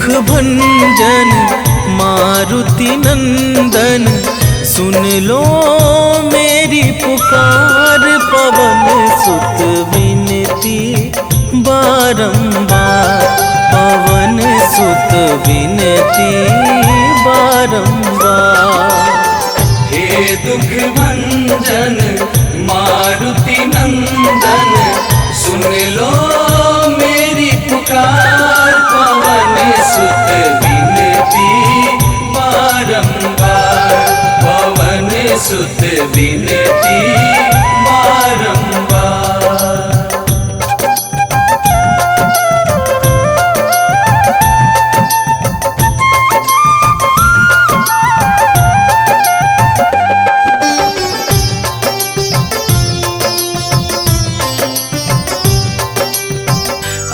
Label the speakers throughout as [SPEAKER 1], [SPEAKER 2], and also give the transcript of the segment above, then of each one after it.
[SPEAKER 1] भंजन मारुति नंदन, सुन लो मेरी पुकार। पवन सुत विनती बारंबार, पवन सुत विनती बारंबार।
[SPEAKER 2] हे दुख भंजन मारुति नंदन, सुन लो मेरी पुकार। पवन सुत विनती बारंबार, पवन सुत विनती बारंबार।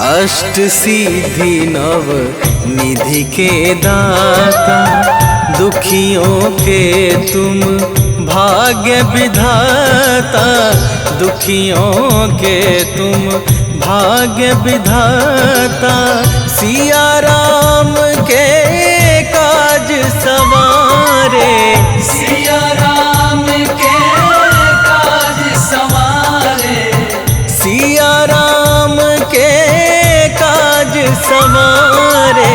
[SPEAKER 1] अष्ट सिद्धि नव निधि के दाता, दुखियों के तुम भाग्य विधाता। दुखियों के तुम भाग्य विधाता, सिया राम के काज सवारे।
[SPEAKER 2] सिया राम के काज सवारे,
[SPEAKER 1] सिया राम के काज सवारे।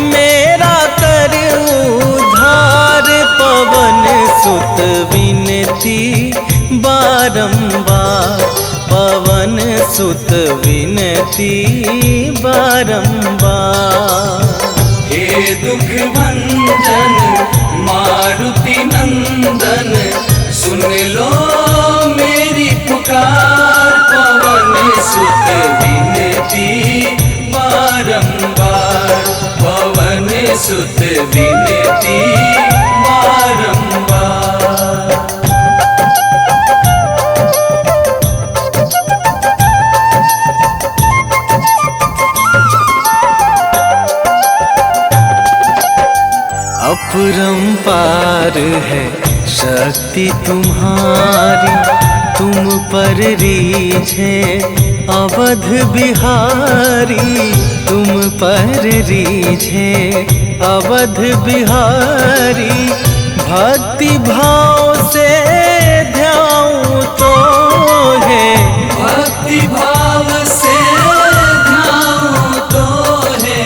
[SPEAKER 1] मेरा कर उद्धार, पवन सुत विनती बारंबार, पवन सुत विनती बारंबार।
[SPEAKER 2] हे दुख भंजन मारुति नंदन, सुन लो मेरी पुकार। पवन सुत विनती बारंबार, पवन सुत विनती बारंबार।
[SPEAKER 1] अपरंपार है शक्ति तुम्हारी, तुम पर रीझे अवध बिहारी। तुम पर रीझे अवध बिहारी, भक्ति भाव से ध्याऊं तो है।
[SPEAKER 2] भक्ति भाव से ध्याऊं तो है,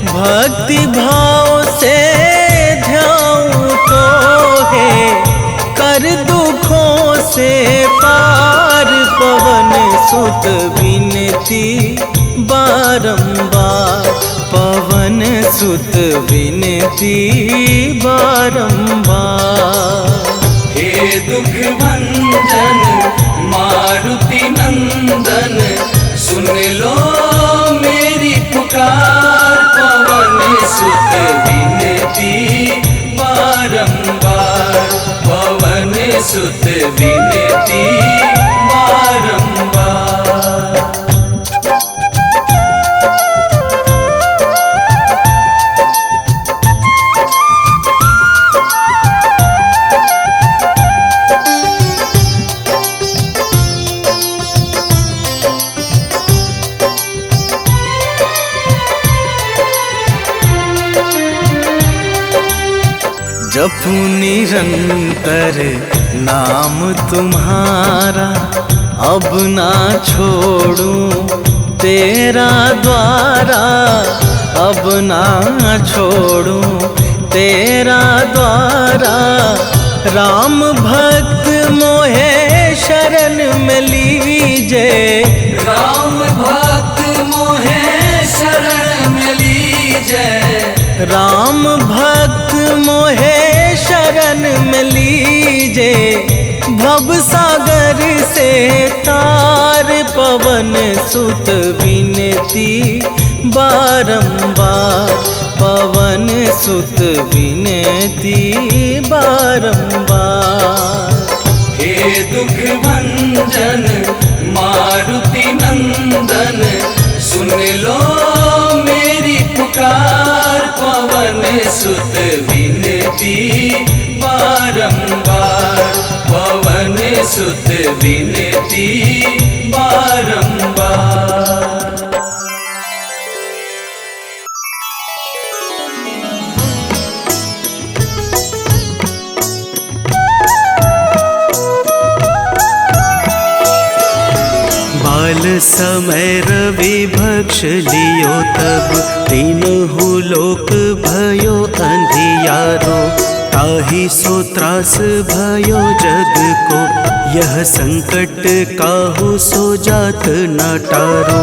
[SPEAKER 1] भक्ति भाव से ध्याऊं तो है। कर दुखों से पार, पवन सुत विनती बारंबार, पवन सुत विनती बारंबार।
[SPEAKER 2] हे दुख भंजन मारुति नंदन, सुन लो मेरी पुकार। पवन सुत विनती बारंबार, पवन सुत विनती बारंबार।
[SPEAKER 1] जपू निरंतर नाम तुम्हारा, अब ना छोड़ूं तेरा द्वारा। अब ना छोड़ूं तेरा द्वारा। राम भक्त मोहे शरण में लीजे,
[SPEAKER 2] राम भक्त मोहे शरण में लीजे।
[SPEAKER 1] राम भक्त मोहे शरण में लीजे। भव सागर से तार, पवन सुत विनती बारंबार, पवन सुत विनती बारंबार।
[SPEAKER 2] हे दुख भंजन मारुति नंदन, सुन लो मेरी पुकार। पवन सुत विनती बारंबार, पवन सुत विनती बारंबार।
[SPEAKER 1] समय रवि भक्ष लियो तब तीनहु लोक भयो अंधियारो। ताहि सो त्रास भयो जग को यह संकट काहू सो जात न टारो।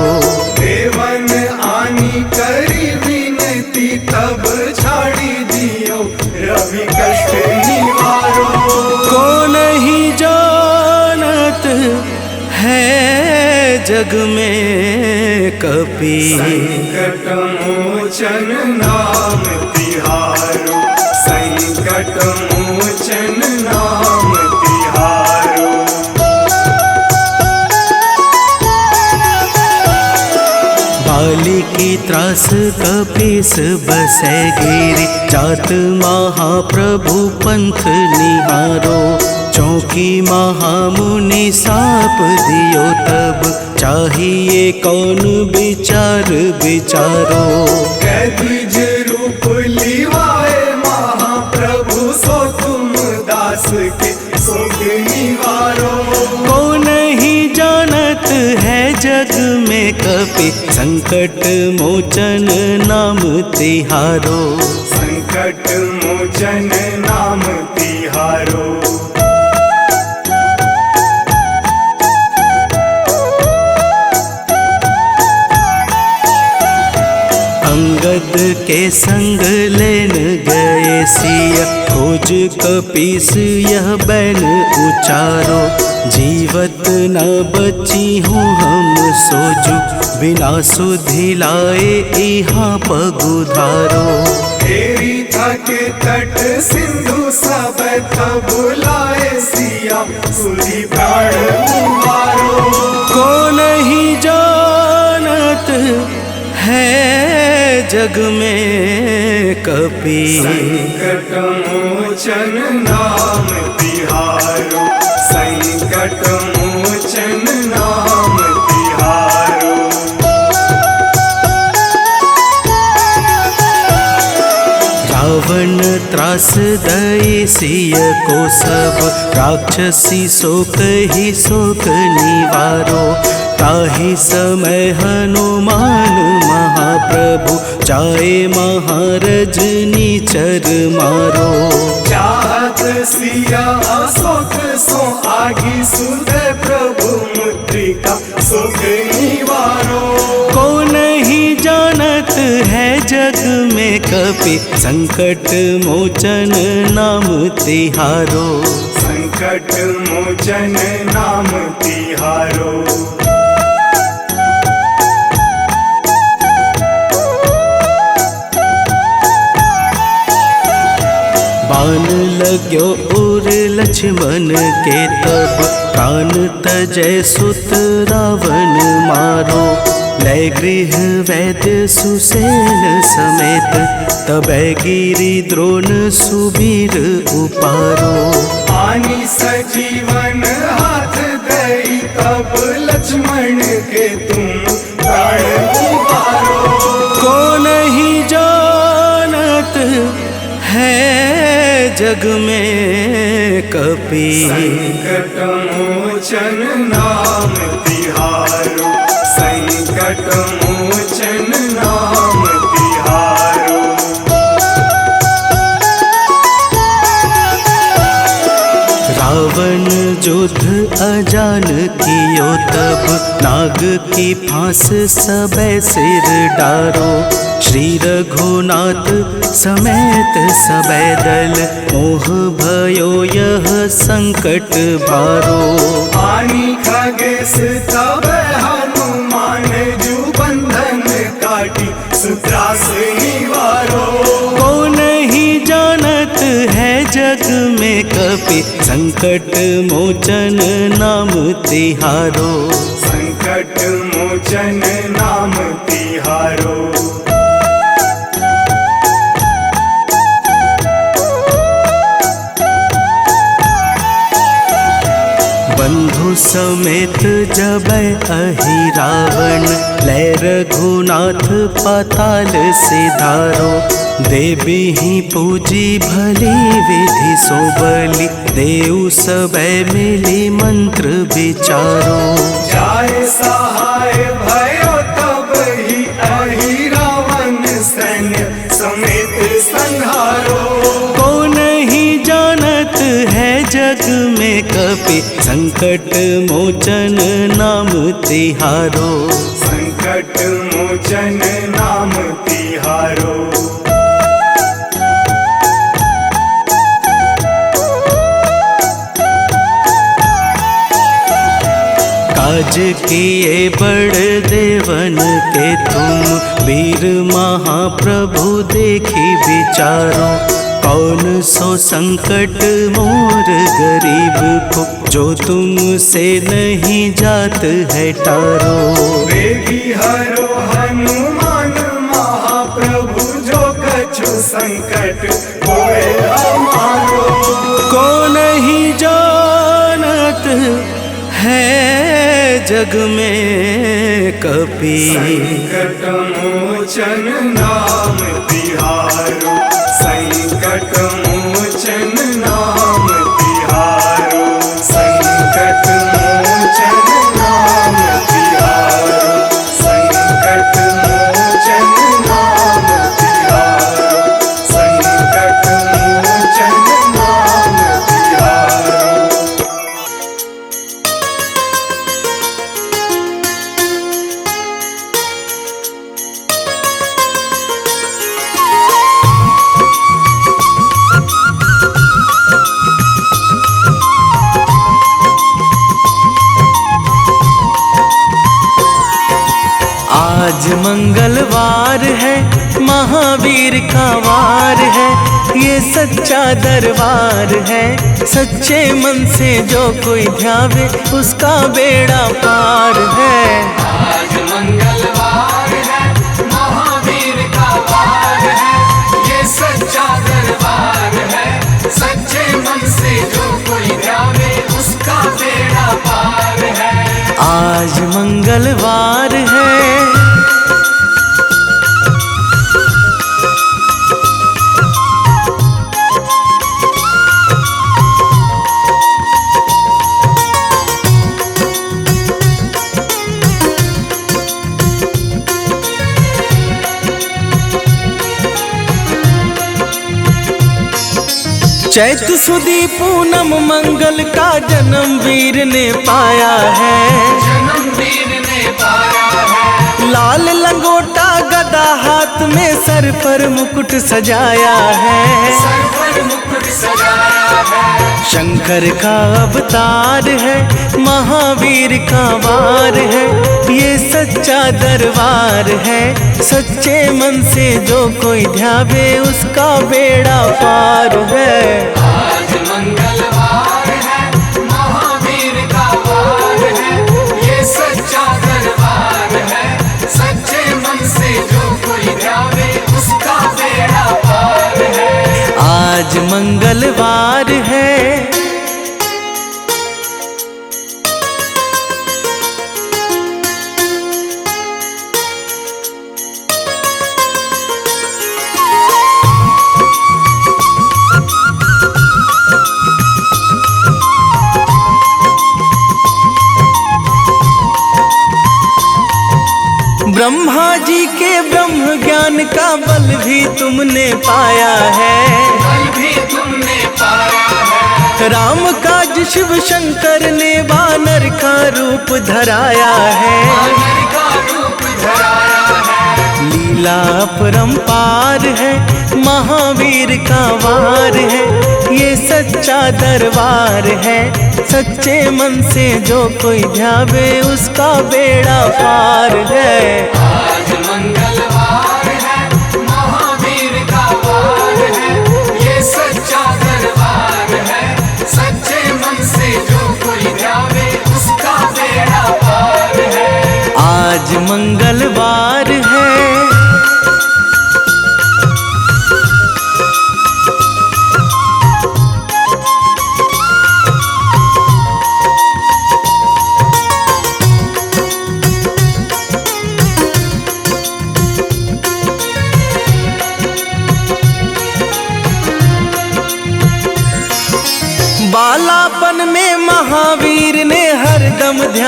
[SPEAKER 3] देवन आनी करी विनती तब छाड़ी दियो रवि कष्ट निवारो।
[SPEAKER 1] को नहीं जानत है जग में कपि
[SPEAKER 3] संकट मोचन नाम तिहारो। संकट मोचन नाम तिहारो।
[SPEAKER 1] बाली की त्रास कपीस बसै गिरी। जात महाप्रभु पंथ निहारो। चौकी महामुनि साप दियो तब चाहिए कौन विचार विचारो।
[SPEAKER 3] कैदिज रूप लिवाए महाप्रभु सो तुम दास के शोक निवारो।
[SPEAKER 1] को नहीं जानत है जग में कपि संकट मोचन नाम तिहारो।
[SPEAKER 3] संकट मोचन नाम तिहारो।
[SPEAKER 1] अंगद के संग लेन गए सिया। खोज कपीस यह बैन उचारो। जीवत न बची हूँ हम सोजू बिना सुधि लाए यहाँ पगुधारो।
[SPEAKER 3] तेरी थके तट सिंधु सब तब लाए सिया सुधि प्राण उबारो।
[SPEAKER 1] को नहीं जानत है जग में कपि
[SPEAKER 3] संकट मोचन नाम तिहारो। संकट मोचन नाम तिहारो।
[SPEAKER 1] रावण त्रास दई सिय को सब राक्षसी शोक ही शोक निवारो। ताहि समय हनुमान महाप्रभु जाए महारजनी चर मारो।
[SPEAKER 3] चाहत सिया अशोक सो आगी सुधे प्रभु मुद्रिका शोक निवारो।
[SPEAKER 1] को नहीं जानत है जग में कपि संकट मोचन नाम तिहारो।
[SPEAKER 3] संकट मोचन नाम तिहारो।
[SPEAKER 1] बाण लाग्यो उर लक्ष्मण के तब प्राण तजय सुत रावण मारो। लय गृह वैद्य सुसेन समेत तबै गिरि द्रोण सुबीर उपारो।
[SPEAKER 3] आनी सजीवन हाथ दई तब लक्ष्मण के तुम प्राण उबारो।
[SPEAKER 1] को नहीं जानत है जग में कपि
[SPEAKER 3] संकट मोचन नाम तिहारो। संकट मोचन नाम तिहारो।
[SPEAKER 1] रावण युद्ध अजान कियो तब नाग की फांस सबे सिर डारो। श्री रघुनाथ समेत सबे दल मोह भयो यह संकट भारो।
[SPEAKER 3] आनी खगेश तब हनुमान जू बंधन काटी सुत्रास निवारो।
[SPEAKER 1] को नहीं जानत है जग में कपि संकट मोचन नाम तिहारो।
[SPEAKER 3] संकट मोचन नाम तिहारो।
[SPEAKER 1] बंधु समेत जबै अहि रावण। लय रघुनाथ पाताल सिधारो। देवी ही पूजी भली विधि सो बलि देव सबे मिली मंत्र विचारो।
[SPEAKER 3] जाय सहाय भयो तब ही अहि रावण सैन्य समेत संहारो।
[SPEAKER 1] कौन ही जानत है जग में कपि संकट मोचन नाम तिहारो।
[SPEAKER 3] संकट मोचन नाम तिहारो।
[SPEAKER 1] काज किए बड़ देवन के तुम वीर महाप्रभु देखी विचारो। कौन सो संकट मोर गरीब को जो तुमसे नहीं जात है टारो।
[SPEAKER 3] वेगी हरो हनुमान महाप्रभु जो कछु संकट होए हमारो।
[SPEAKER 1] को नहीं जानत है जग में कपि
[SPEAKER 3] संकट मोचन नाम तिहारो। संकट मोचन नाम तिहारो। संकट मोचन नाम तिहारो। संकट मोचन नाम तिहारो। संकट मोचन नाम तिहारो।
[SPEAKER 1] आज मंगलवार है महावीर का वार है। ये सच्चा दरबार है सच्चे मन से जो कोई ध्यावे उसका बेड़ा पार है।
[SPEAKER 2] आज मंगलवार है महावीर का वार है। ये सच्चा दरबार है सच्चे मन से जो कोई ध्यावे उसका बेड़ा पार है।
[SPEAKER 1] आज मंगलवार है चैत सुदी पूनम मंगल का जन्म वीर ने पाया है।
[SPEAKER 2] जन्म वीर ने पाया है।
[SPEAKER 1] लाल लंगोटा गदा हाथ में सर पर मुकुट सजाया है।
[SPEAKER 2] सर पर मुकुट सजाया है।
[SPEAKER 1] शंकर का अवतार है महावीर का वार है। ये सच्चा दरबार है सच्चे मन से जो कोई ध्यावे उसका बेड़ा पार है।
[SPEAKER 2] आज मंगलवार है महावीर का वार है। ये सच्चा दरबार है सच्चे मन से जो कोई ध्यावे उसका बेड़ा पार है।
[SPEAKER 1] आज मंगलवार है ब्रह्मा जी के ब्रह्म ज्ञान का बल भी तुमने पाया है।
[SPEAKER 2] बल भी तुमने पाया है।
[SPEAKER 1] राम काज शिव शंकर ने वानर का रूप धराया है।
[SPEAKER 2] वानर का रूप धराया है।
[SPEAKER 1] लीला अपरंपार है महावीर का वार है। ये सच्चा दरबार है सच्चे मन से जो कोई ध्यावे उसका बेड़ा पार है।
[SPEAKER 2] आज मंगलवार है महावीर का वार है। ये सच्चा दरबार है सच्चे मन से जो कोई ध्यावे उसका बेड़ा पार है।
[SPEAKER 1] आज मंगलवार है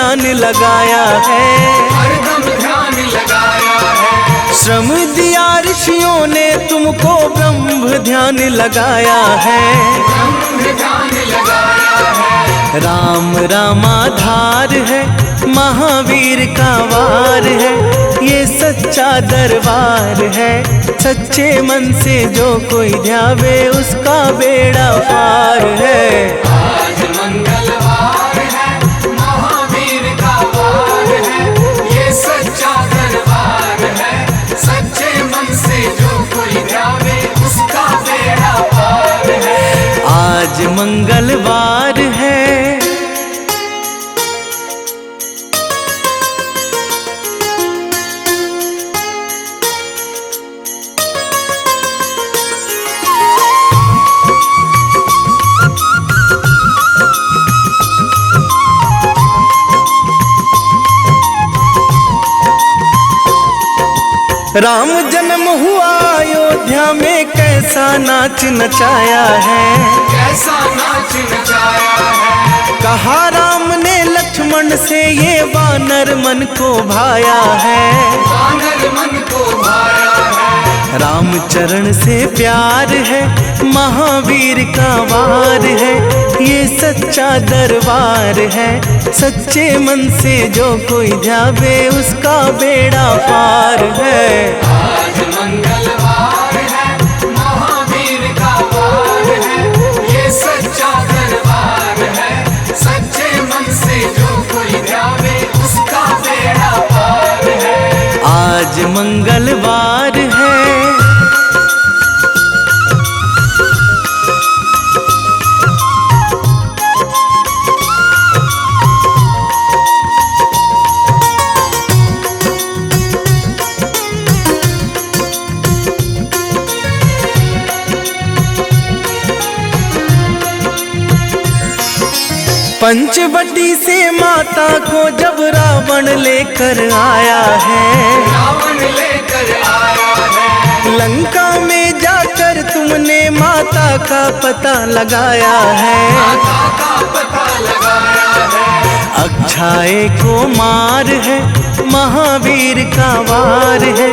[SPEAKER 1] ध्यान लगाया है,
[SPEAKER 2] हरदम ध्यान लगाया है।
[SPEAKER 1] श्रम दिया ऋषियों ने तुमको, ब्रह्म ध्यान लगाया है।
[SPEAKER 2] ब्रह्म ध्यान लगाया है।
[SPEAKER 1] राम रामाधार है, महावीर का वार है, ये सच्चा दरबार है। सच्चे मन से जो कोई ध्यावे उसका बेड़ा पार है।
[SPEAKER 2] आज मंगलवार है, महावीर का वार है, ये सच्चा दरबार है। सच्चे मन से जो कोई ध्यावे उसका बेड़ा पार है।
[SPEAKER 1] आज मंगलवार है। राम जन्म हुआ अयोध्या में, कैसा नाच नचाया है।
[SPEAKER 2] कैसा नाच नचाया है।
[SPEAKER 1] कहा राम ने लक्ष्मण से, ये वानर मन को भाया है।
[SPEAKER 2] वानर मन को भाया है।
[SPEAKER 1] रामचरण से प्यार है, महावीर का वार है, ये सच्चा दरबार है। सच्चे मन से जो कोई ध्यावे उसका बेड़ा पार है।
[SPEAKER 2] आज मंगलवार है, महावीर का वार है, ये सच्चा दरबार है। सच्चे मन से जो कोई ध्यावे उसका बेड़ा पार है।
[SPEAKER 1] आज मंगलवार है। पंचवटी से माता को जब रावण लेकर आया है,
[SPEAKER 2] रावण लेकर आया है।
[SPEAKER 1] लंका में जाकर तुमने माता का पता लगाया है।
[SPEAKER 2] माता का पता लगाया है।
[SPEAKER 1] अक्षय को मार है, महावीर का वार है,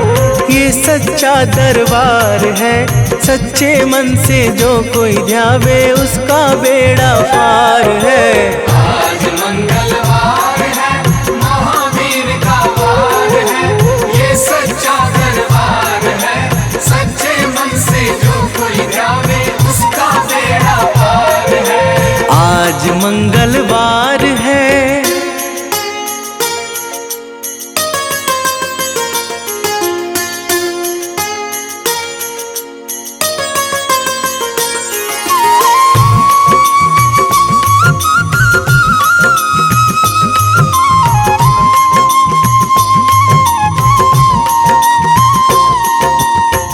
[SPEAKER 1] ये सच्चा दरबार है। सच्चे मन से जो कोई ध्यावे उसका बेड़ा पार है।
[SPEAKER 2] आज मंगलवार है, महावीर का वार है, ये सच्चा दरबार है। सच्चे मन से जो कोई ध्यावे उसका बेड़ा पार है।
[SPEAKER 1] आज मंगलवार है।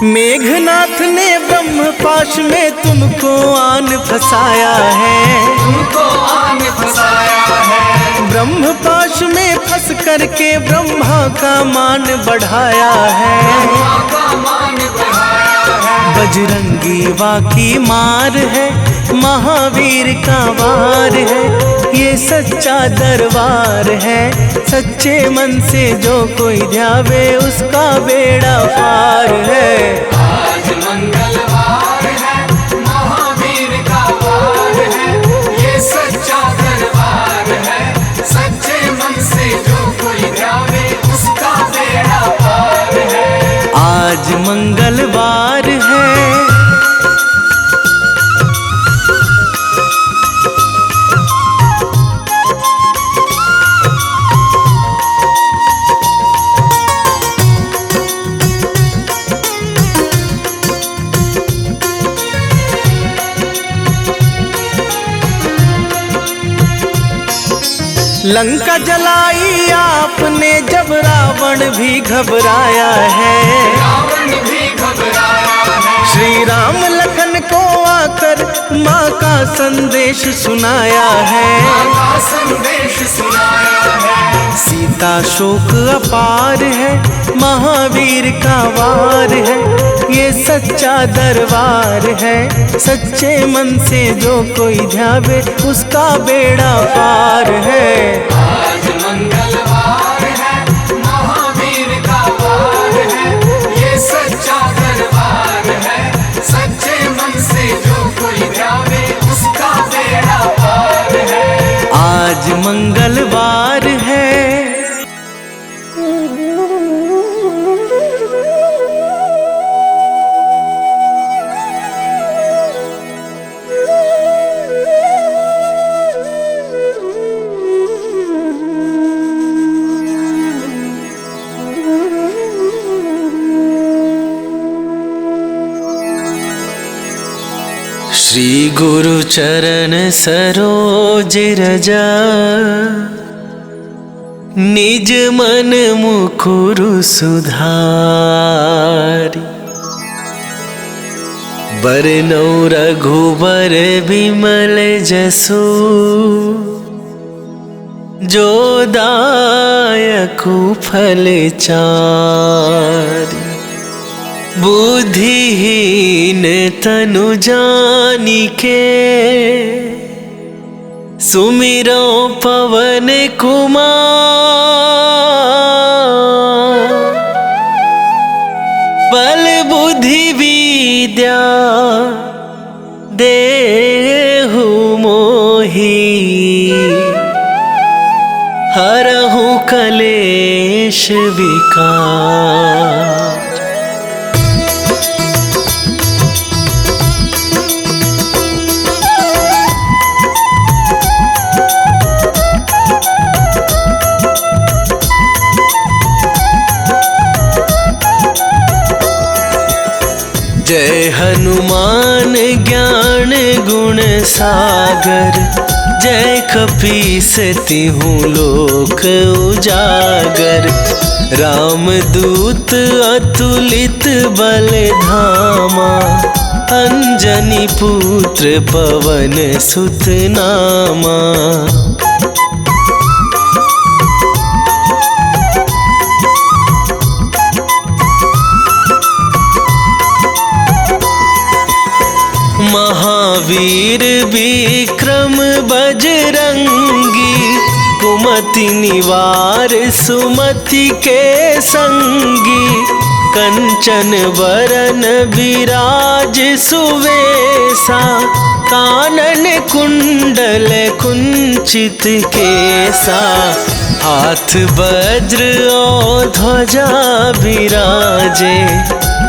[SPEAKER 1] मेघनाथ ने ब्रह्मपाश में तुमको आन फंसाया है।
[SPEAKER 2] तुमको आन फंसाया है।
[SPEAKER 1] ब्रह्मपाश में फंस करके ब्रह्मा का मान बढ़ाया है।
[SPEAKER 2] ब्रह्मा का मान बढ़ाया है।
[SPEAKER 1] बजरंगी वाकी मार है, महावीर का वार है, ये सच्चा दरबार है। सच्चे मन से जो कोई ध्यावे उसका बेड़ा पार है।
[SPEAKER 2] आज मंगलवार है, महावीर का वार है, ये सच्चा दरबार है। सच्चे मन से जो कोई ध्यावे उसका बेड़ा पार है।
[SPEAKER 1] आज मंगलवार है। लंका जलाई आपने जब रावण भी घबराया है।
[SPEAKER 2] रावण भी घबराया है।
[SPEAKER 1] श्री राम लखन को आकर माँ का संदेश सुनाया है।
[SPEAKER 2] माँ का संदेश सुनाया है।
[SPEAKER 1] सीता शोक अपार है, महावीर का वार है, ये सच्चा दरबार है। सच्चे मन से जो कोई ध्यावे उसका बेड़ा पार है।
[SPEAKER 2] आज
[SPEAKER 1] मंगलवार है। श्री गुरु चरण सरोज रजा, निज मन मुकुरु सुधारि। बरनौ रघुबर बिमल जसु, जो दायकु फल चारि। बुद्धिहीन तनु जानिके, सुमिरो पवन कुमार। बल बुद्धि विद्या देहु मोहि, हरहु कलेश विकार। जय हनुमान ज्ञान गुण सागर, जय कपीस तिहुँ लोक उजागर। रामदूत अतुलित बल धामा, अंजनी पुत्र पवन सुत नामा। महावीर विक्रम बजरंगी, कुमति निवार सुमति के संगी। कंचन वरन विराज सुवेशा, कानन कुंडल कुंचित केसा। हाथ वज्र और ध्वजा विराजे,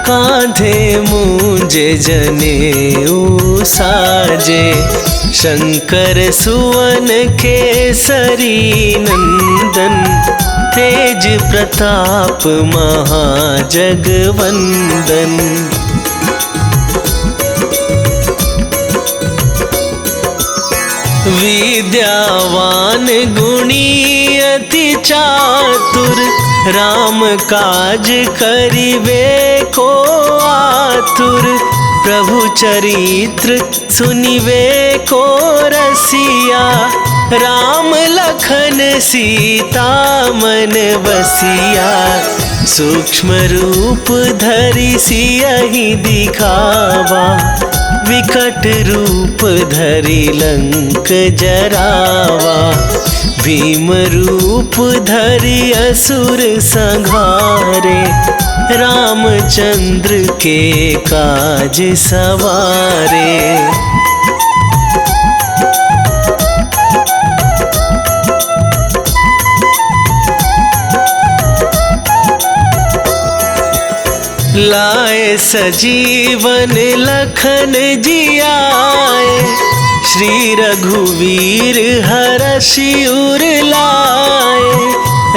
[SPEAKER 1] कांधे मूंजे जनेऊ साजे। शंकर सुवन केसरी नंदन, तेज प्रताप महाजगवंदन। विद्यावान गुणी अति चातुर, राम काज करिबे को आतुर। प्रभु चरित्र सुनिबे को रसिया, राम लखन सीता मन बसिया। सूक्ष्म रूप धरि सियहि दिखावा, विकट रूप धरि लंक जरावा। भीम रूप धरि असुर संहारे, रामचंद्र के काज सवारे। लाए सजीवन लखन जियाए, श्री रघुवीर हरषि उर लाए।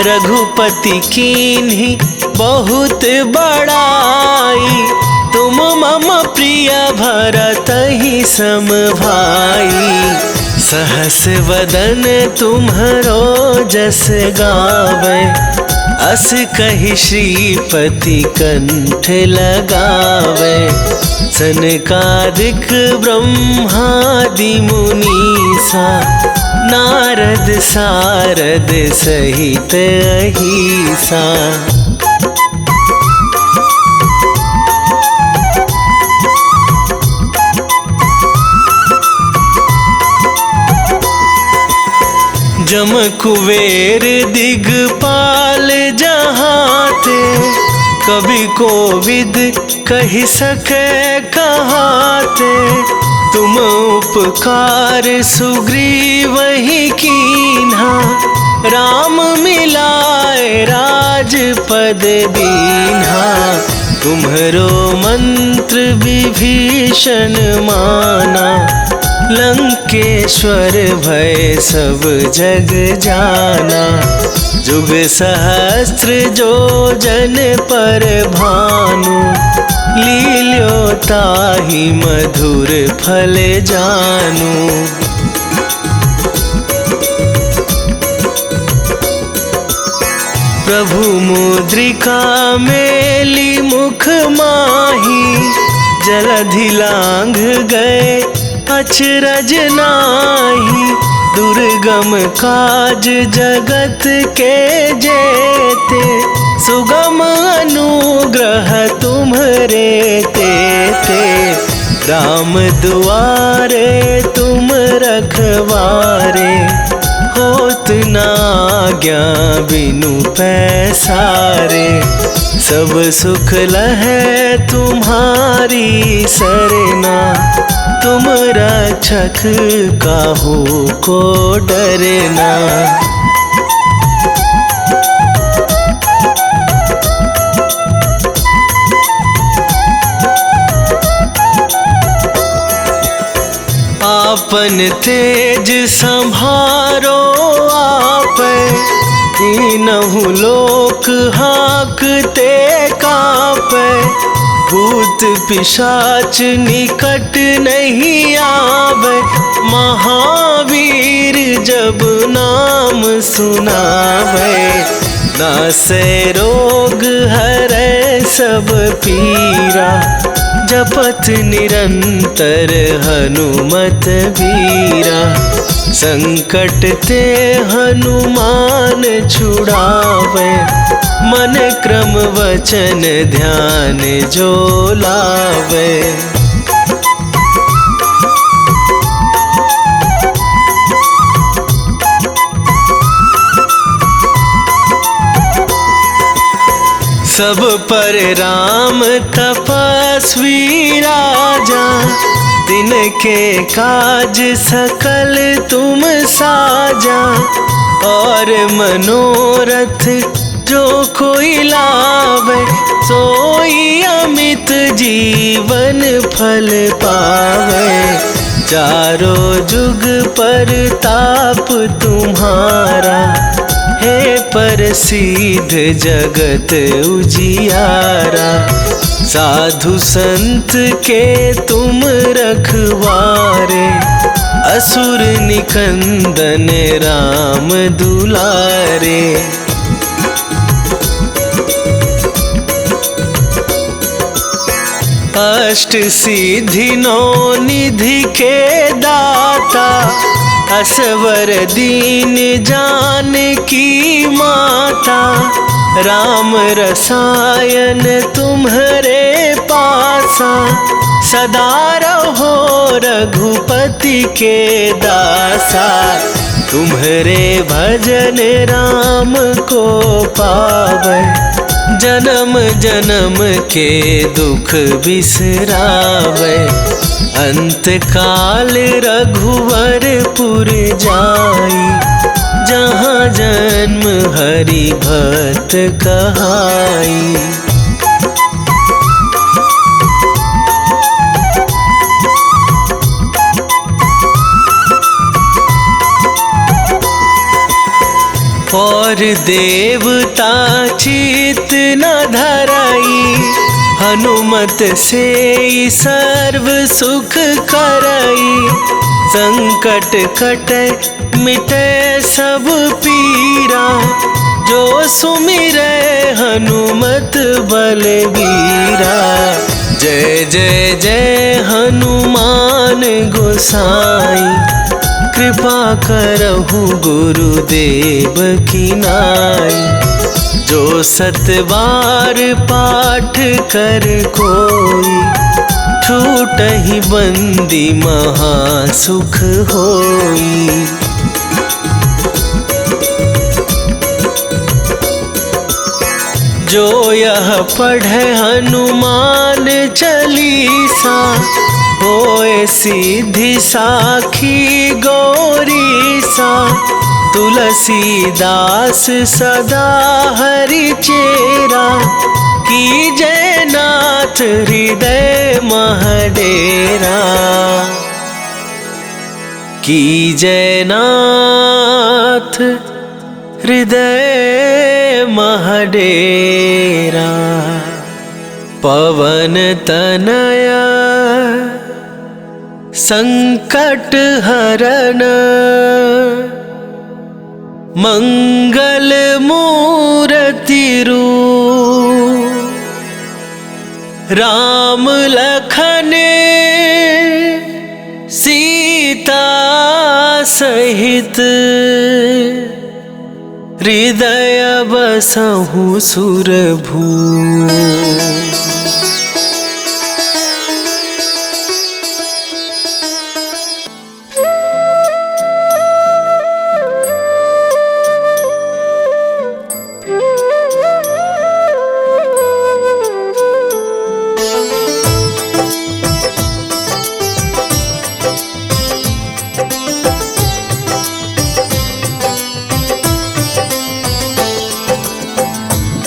[SPEAKER 1] रघुपति कीन्ही बहुत बड़ाई, तुम मम प्रिय भरतहि सम भाई। सहस वदन तुम्हरो जस गावे, अस कहि श्रीपति कंठ लगावे। सनकादिक ब्रह्मादि मुनीसा, नारद सारद सहित अहिसा। जम कुबेर दिगपाल जहाते, कवि कोविद कहि सके कहाते। तुम उपकार सुग्रीव ही कीन्हा, राम मिलाए राजपद दीन्हा। तुम्हरो मंत्र विभीषण माना, लंकेश्वर भय सब जग जाना। जुग सहस्त्र जो जन पर भानु, लील्यो ताहि मधुर फल जानू। प्रभु मुद्रिका मेली मुख माही, जलधि लांघ गए अचरज नाही। दुर्गम काज जगत के जेते, सुगम अनुग्रह तुम्हरे तेते। राम दुआरे तुम रखवारे, होत न आज्ञा बिनु पैसारे। सब सुख लहै तुम्हारी सरना, तुम रक्षक काहू को डरना। आपन तेज संभारो आप, तीनहु लोक हाँकते कापै। भूत पिशाच निकट नहीं आवे, महावीर जब नाम सुनावे। नासै रोग हरै सब पीरा, जपत निरंतर हनुमत वीरा। संकट ते हनुमान छुड़ावे, मन क्रम वचन ध्यान जो लावे। सब पर राम तपस्वी राजा, दिन के काज सकल तुम साजा। और मनोरथ जो कोई लावे, सोई अमित जीवन फल पावे। चारों जुग पर ताप तुम्हारा, हे प्रसिद्ध जगत उजियारा। साधु संत के तुम रखवारे, असुर निकंदन राम दुलारे। अष्ट सिद्धि नौ निधि के दाता, असवर दीन जानकी माता। राम रसायन तुम्हरे पासा, सदा रहो रघुपति के दासा। तुम्हरे भजन राम को पावै, जन्म जन्म के दुख बिसरावै। अंत काल रघुवरपुर जाई, जहाँ जन्म हरि भक्त कहाई। और देवता चित न धराई, हनुमत से सर्व सुख करई। संकट कटे मिटे सब पीरा, जो सुमिरै हनुमत बलबीरा। जय जय जय हनुमान गोसाई, कृपा करहु गुरुदेव की नाई। जो सतबार पाठ कर कोई, छूटहि बंदी महासुख होई। जो यह पढ़े हनुमान चालीसा, होए सीधी साखी गौरी सा, तुलसीदास सदा हरि चेरा, की जयनाथ हृदय महडेरा, की जयनाथ हृदय महडेरा। पवन तनया संकट हरन, मंगल मूर्ति रूप, राम लखन सीता सहित, हृदय बसहु सुरभू।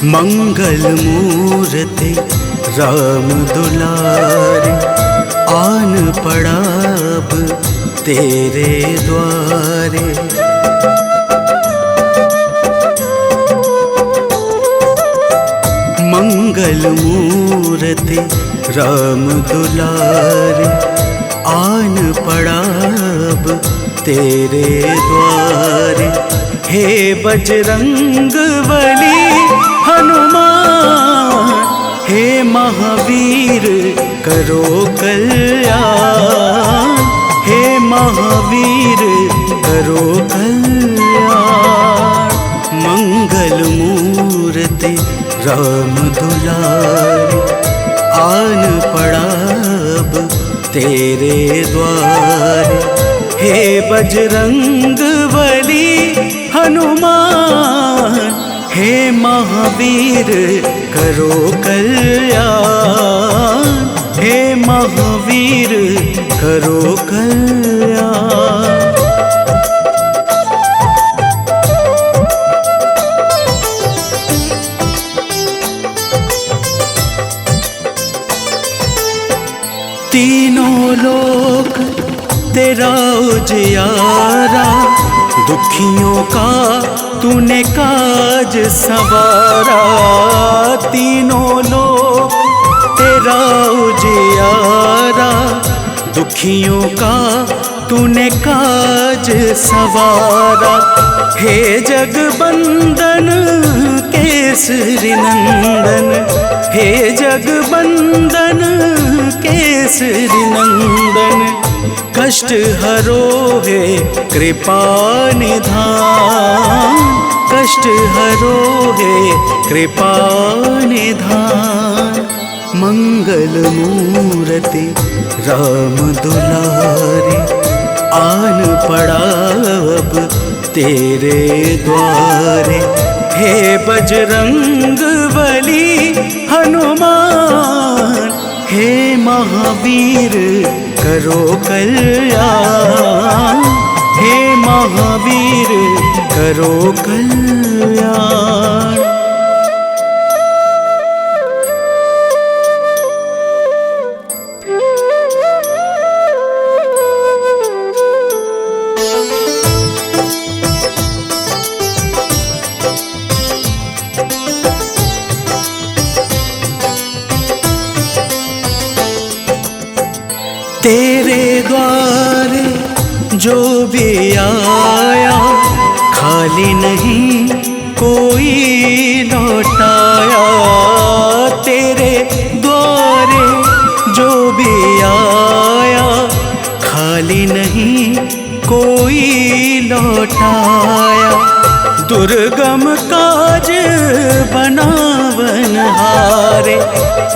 [SPEAKER 4] मंगल मूर्ति राम दुलारे, आन पड़ा अब तेरे द्वारे। मंगल मूर्ति राम दुलारे, आन पड़ा अब तेरे द्वारे। हे बजरंग बली हनुमान, हे महावीर करो कल्याण, हे महावीर करो कल्याण। मंगल मूर्ति राम दुलारे, आन पड़ा अब तेरे द्वारे। हे बजरंग बली हनुमान, हे महावीर करो कल्याण, हे महावीर करो कल्याण। तीनों लोक तेरा उजियारा, दुखियों का तूने काज संवारा। तीनों लोक तेरा उजियारा, दुखियों का तूने काज संवारा। हे जगबंदन केसरी नंदन, हे जगबंदन केसरी नंदन। कष्ट हरो है कृपा निधान, कष्ट हरो है कृपा निधान। मंगल मूर्ति राम दुलारे, आन पड़ा अब तेरे द्वारे। हे बजरंग बली हनुमान, हे महावीर करो कल्याण, हे महावीर करो कल्याण। तेरे द्वारे जो भी आया, खाली नहीं कोई लौटाया। तेरे द्वारे जो भी आया, खाली नहीं कोई लौटाया। दुर्गम काज बनावनहारे,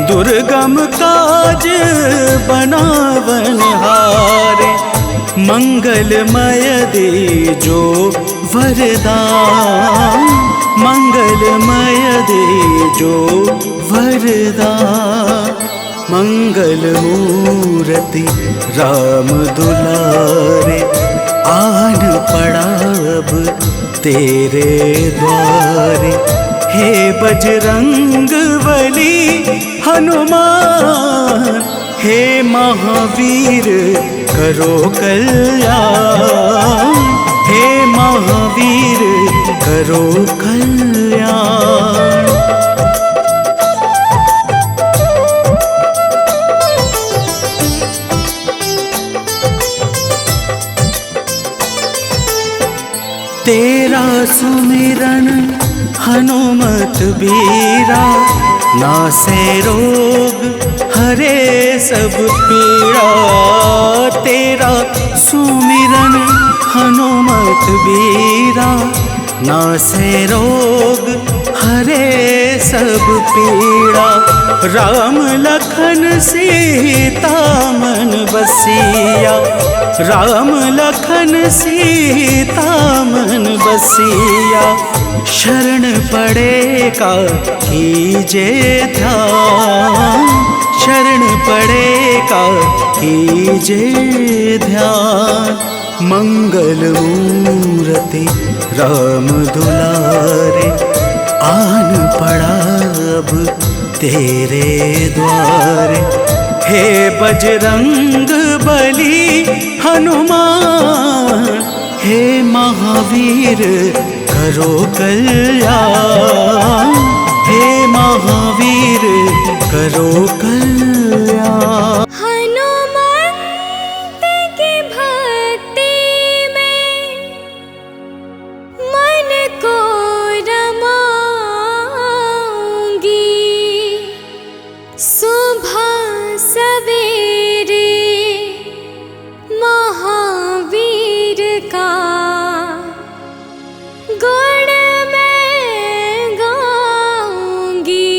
[SPEAKER 4] दुर्गम काज बनावनहारे। मंगलमय दे जो वरदान, मंगलमय दे जो वरदान। मंगल मूर्ति राम दुलारे, आन पड़ा अब तेरे द्वारे। हे बजरंग बली हनुमान, हे महावीर करो कल्याण, हे महावीर करो कल्याण। तेरा सुमिरन हनुमत बीरा, नासे रोग हरे सब पीड़ा। तेरा सुमिरन हनुमत बीरा, नासे रोग हरे सब पीड़ा। राम लखन सीता मन बसिया, राम लखन सीता मन बसिया। शरण पड़ेगा कीजे ध्यान, शरण पड़ेगा कीजे ध्यान। मंगल मूर्ति राम दुलारे, आन पड़ा अब तेरे द्वारे। हे बजरंग बली हनुमान, हे महावीर करो कल्याण, हे महावीर करो कल्याण।
[SPEAKER 5] हनुमंत की भक्ति में मन को रमाऊंगी, सुबह सवेरे महावीर का गुण मैं गाऊंगी।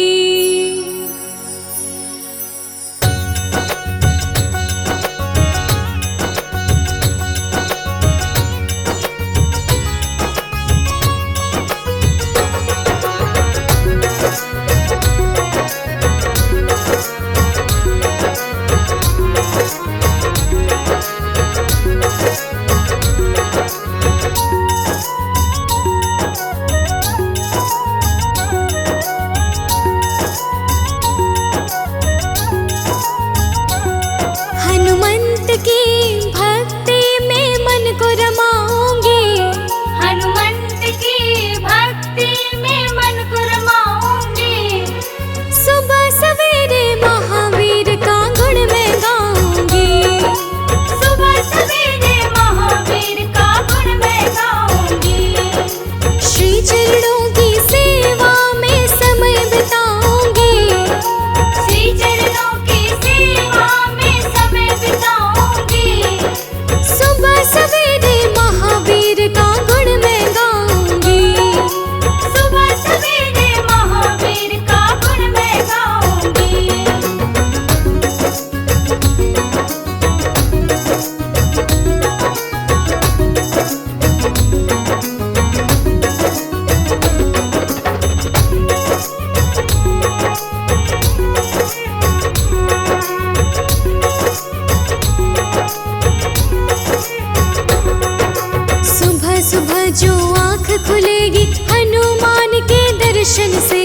[SPEAKER 5] हनुमंत की भक्ति में मन को रमाऊंगी, हनुमंत की भक्ति में मन को रमाऊंगी। सुबह सवेरे महावीर का गुण मैं गाऊंगी, सुबह सवेरे महावीर का गुण मैं गाऊंगी। श्री चरणों की सेवा में समय बिताऊंगी, श्री चरणों की सेवा में समय बिताऊंगी। सुबह सवेरे महावीर का गुण मैं गाऊंगी, सुबह सवेरे महावीर का गुण मैं गाऊंगी। सुबह सुबह जो आँख खुलेगी हनुमान के दर्शन से,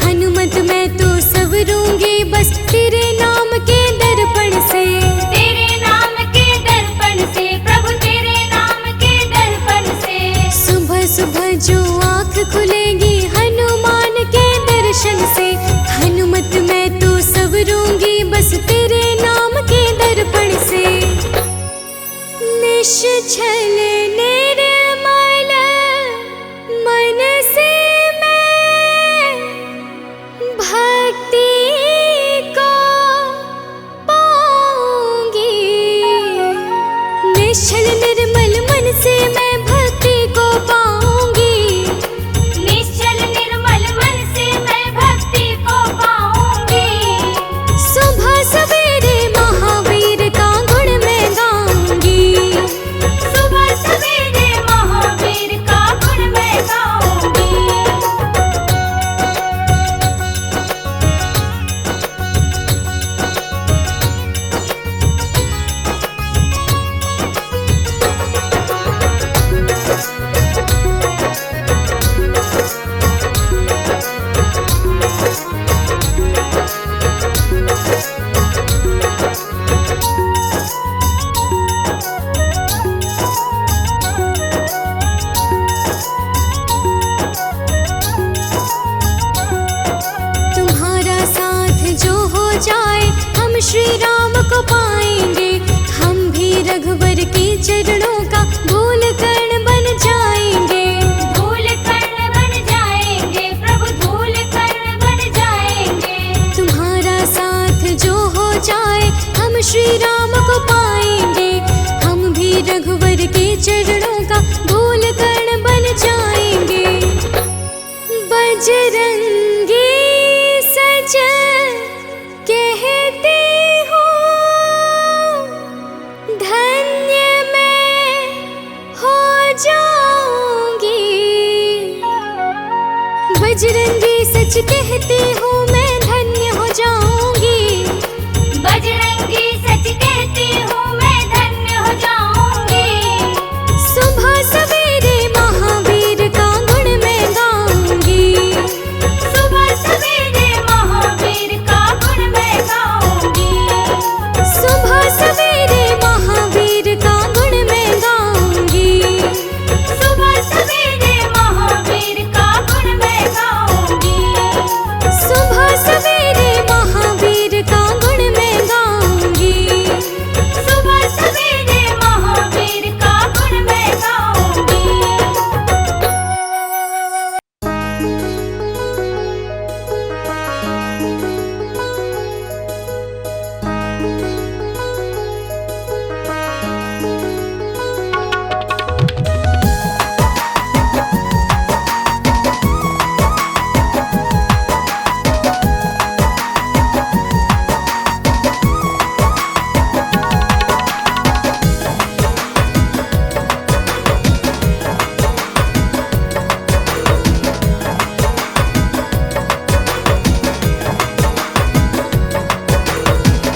[SPEAKER 5] हनुमत मैं तो संवरूंगी बस तेरे नाम के दर्पण से, तेरे नाम के दर्पण से, प्रभु तेरे नाम के दर्पण से। सुबह सुबह जो आँख खुलेगी हनुमान के दर्शन से, हनुमत मैं तो संवरूंगी बस तेरे नाम के दर्पण से। निश्चल निर्मल मन से मैं भक्ति को पाऊंगी, निश्चल निर्मल मन से मैं भक्ति को पाऊंगी, निश्चल निर्मल मन से मैं भक्ति को पाऊंगी। सुबह सवेरे महावीर का गुण मैं गाऊंगी, सुबह सवेरे महावीर का गुण मैं गाऊंगी। राम को पाएंगे। हम भी रघुवर के चरणों का धूल कण बन जाएंगे। धूल कण बन जाएंगे प्रभु, धूल कण बन जाएंगे। तुम्हारा साथ जो हो जाए हम श्री राम को पाएंगे। हम भी रघुवर के चरणों का धूल कण बन जाएंगे। बजरंगी सज कहते हो धन्य मैं हो जाऊंगी। बजरंगी सच कहती हूँ मैं धन्य हो जाऊंगी। बजरंगी सच कहती हूँ मैं धन्य हो जाऊंगी। सुबह सवेरे महावीर का गुण मैं गाऊंगी। सुबह सवेरे महावीर का गुण मैं गाऊंगी। सुबह सवेरे महावीर का गुण मैं गाऊंगी। सुबह सवेरे महावीर का गुण मैं गाऊंगी। सुबह सवेरे महावीर का गुण मैं गाऊंगी। सुबह सवेरे महावीर का गुण मैं गाऊंगी।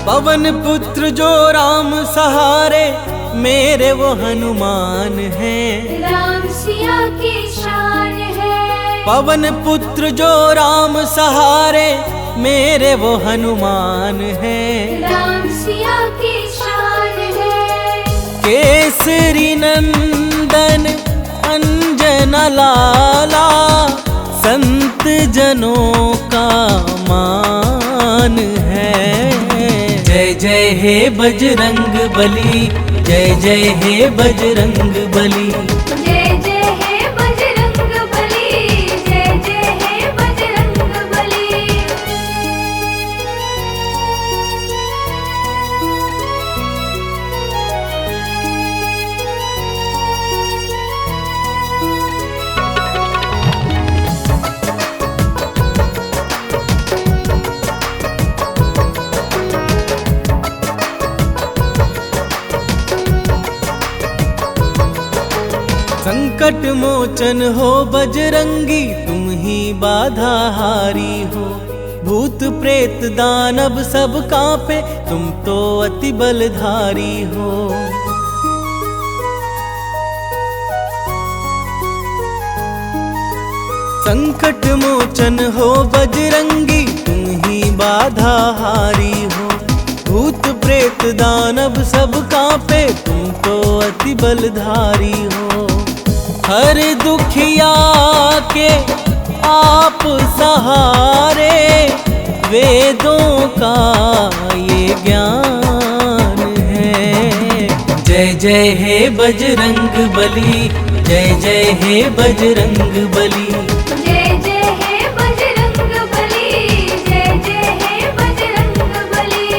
[SPEAKER 1] पवन पुत्र जो राम सहारे, मेरे वो हनुमान हैं।
[SPEAKER 5] राम सिया की शान है।
[SPEAKER 1] पवन पुत्र जो राम सहारे, मेरे वो हनुमान हैं।
[SPEAKER 5] राम सिया की शान है।
[SPEAKER 1] केसरी नंदन अंजन लाला, संत जनों का मान है। जय जय हे बजरंग बली, जय जय हे बजरंग बली।
[SPEAKER 5] जय जय हे बजरंग बली, जय जय हे बजरंग बली।
[SPEAKER 1] संकट मोचन हो बजरंगी, तुम ही बाधा हारी हो। भूत प्रेत दानव सब कांपे, तुम तो अति बलधारी हो। संकट मोचन हो बजरंगी, तुम ही बाधा हारी हो। भूत प्रेत दानव सब कांपे, तुम तो अति बलधारी हो। हर दुखिया के आप सहारे, वेदों का ये ज्ञान है। जय जय हे बजरंग बली, जय जय हे बजरंग बली।
[SPEAKER 5] जय जय हे बजरंग बली, जय जय हे बजरंग बली।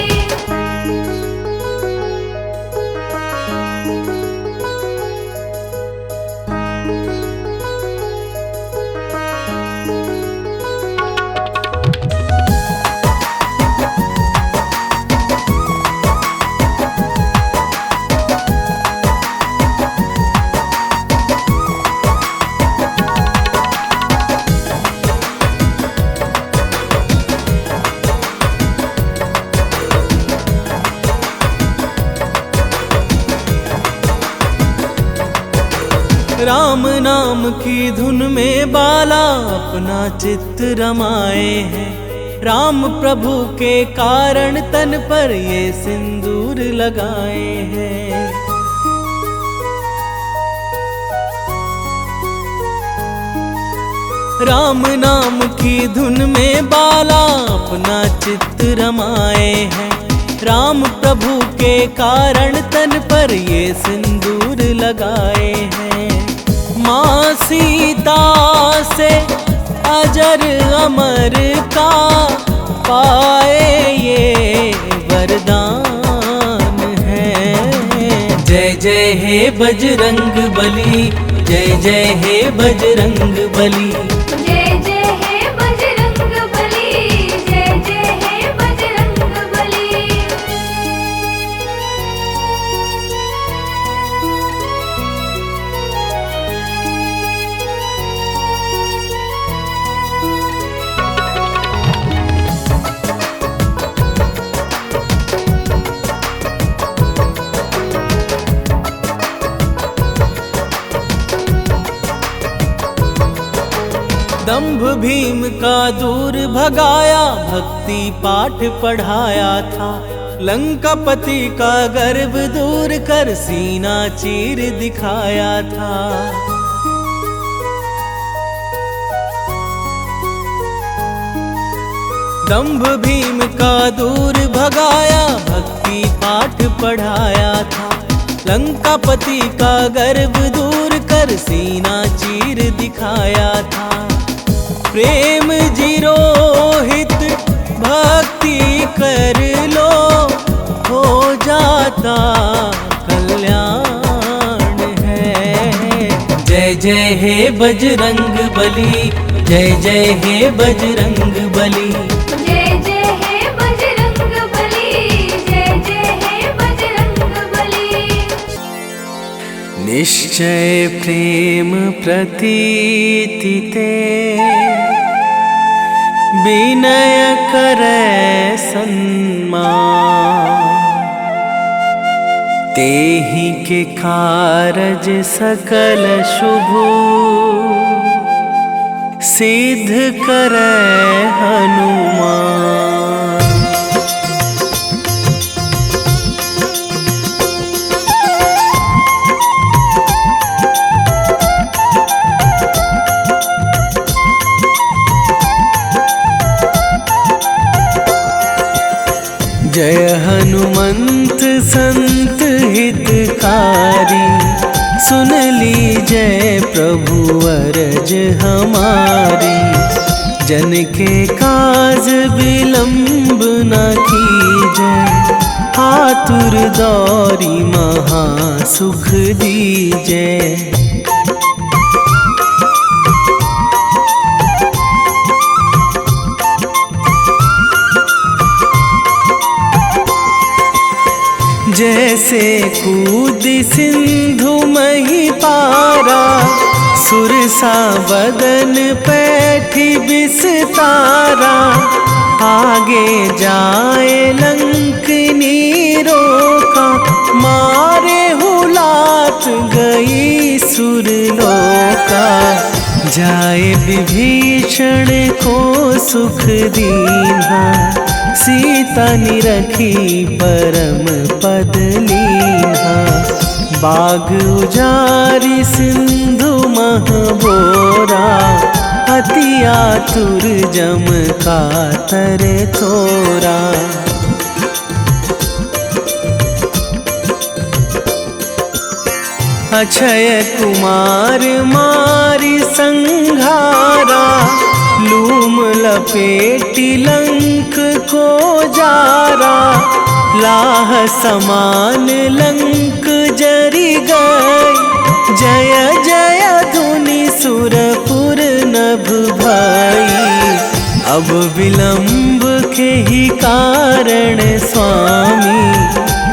[SPEAKER 1] राम नाम की धुन में बाला अपना चित्त रमाए हैं। राम प्रभु के कारण तन पर ये सिंदूर लगाए हैं। राम नाम की धुन में बाला अपना चित्त रमाए हैं। राम प्रभु के कारण तन पर ये सिंदूर लगाए हैं। माँ सीता से अजर अमर का पाए ये वरदान है। जय जय हे बजरंग बली, जय जय हे बजरंग बली।
[SPEAKER 5] जय जय हे बजरंग बली, जय जय हे बजरंग बली।
[SPEAKER 1] दंभ भीम का दूर भगाया, भक्ति पाठ पढ़ाया था। लंकापति का गर्व दूर कर सीना चीर दिखाया था। दंभ भीम का दूर भगाया, भक्ति पाठ पढ़ाया था। लंकापति का गर्व दूर कर सीना चीर दिखाया था। प्रेम जीरोहित भक्ति कर लो, हो जाता कल्याण है। जय जय हे बजरंग बली, जय जय हे बजरंग बली।
[SPEAKER 5] जय जय हे बजरंग बली, जय जय हे बजरंग बली।
[SPEAKER 1] निश्चय प्रेम प्रतीति ते, विनय करे सन्मान। तेहि के कारज सकल शुभ, सिद्ध करे हनुमान। जय हनुमंत संत हितकारी, सुन लीजय प्रभु अरज हमारी। जन के काज विलंब न कीजय, आतुर दौरी महा सुख दीजय। जैसे कूद सिंधु मही पारा, सुरसा बदन पैठी बिस्तारा। आगे जाए लंकनी रोका, मारे हुलात गई सुरलोका। जाए विभीषण को सुख दीन्हा, सीता निरखी परम पद लीन्हा। बाग उजारी सिंधु महबोरा, अति आतुर जम कातर तोरा। अक्षय कुमार मारी संघारा, लूम लपेटी लंक को जारा। लाह समान लंक जरी गई, जय जय धुनि सुरपुर नभ भई। अब विलंब के ही कारण स्वामी,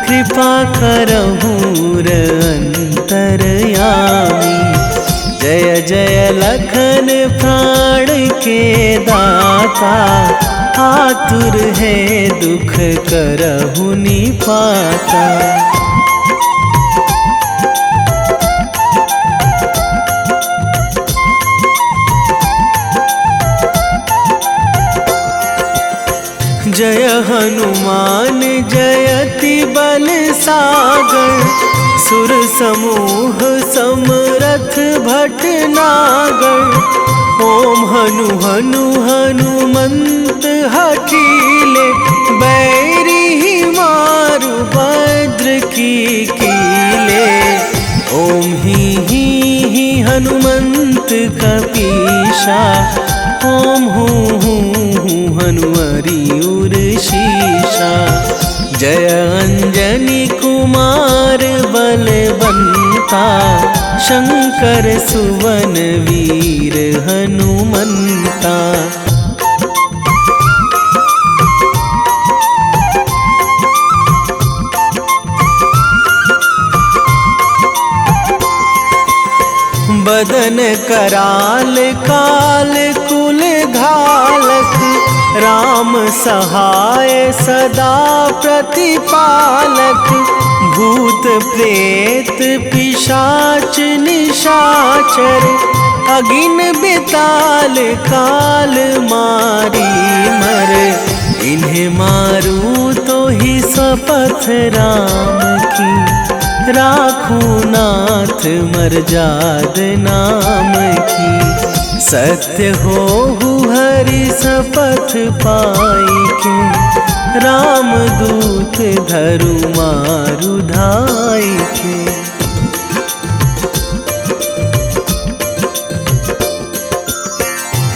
[SPEAKER 1] कृपा करहु अंतरयामी। जय जय लखन प्राण के दाता, आतुर है दुख करहु निपाता। जय हनुमान जयति बल सागर, सुर समूह समरथ भटनागर। ओम हनु हनु हनुमंत हठीले, बैरी मारु वज्र की कीले। ओम ही हनुमंत कपीशा, ओम हूँ हनुमरी उर शीशा। जय अंजनी कुमार बलवंता, शंकर सुवन वीर हनुमंता। बदन कराल काल कुल घालक, राम सहाय सदा प्रतिपालक। भूत प्रेत पिशाच निशाचर, अगिन बिताल काल मारी मर। इन्हें मारूं तो ही शपथ राम की, राखूं नाथ मर्याद नाम की। सत्य हो हरि शपथ पाई के, राम दूत धरु मारु धाई के।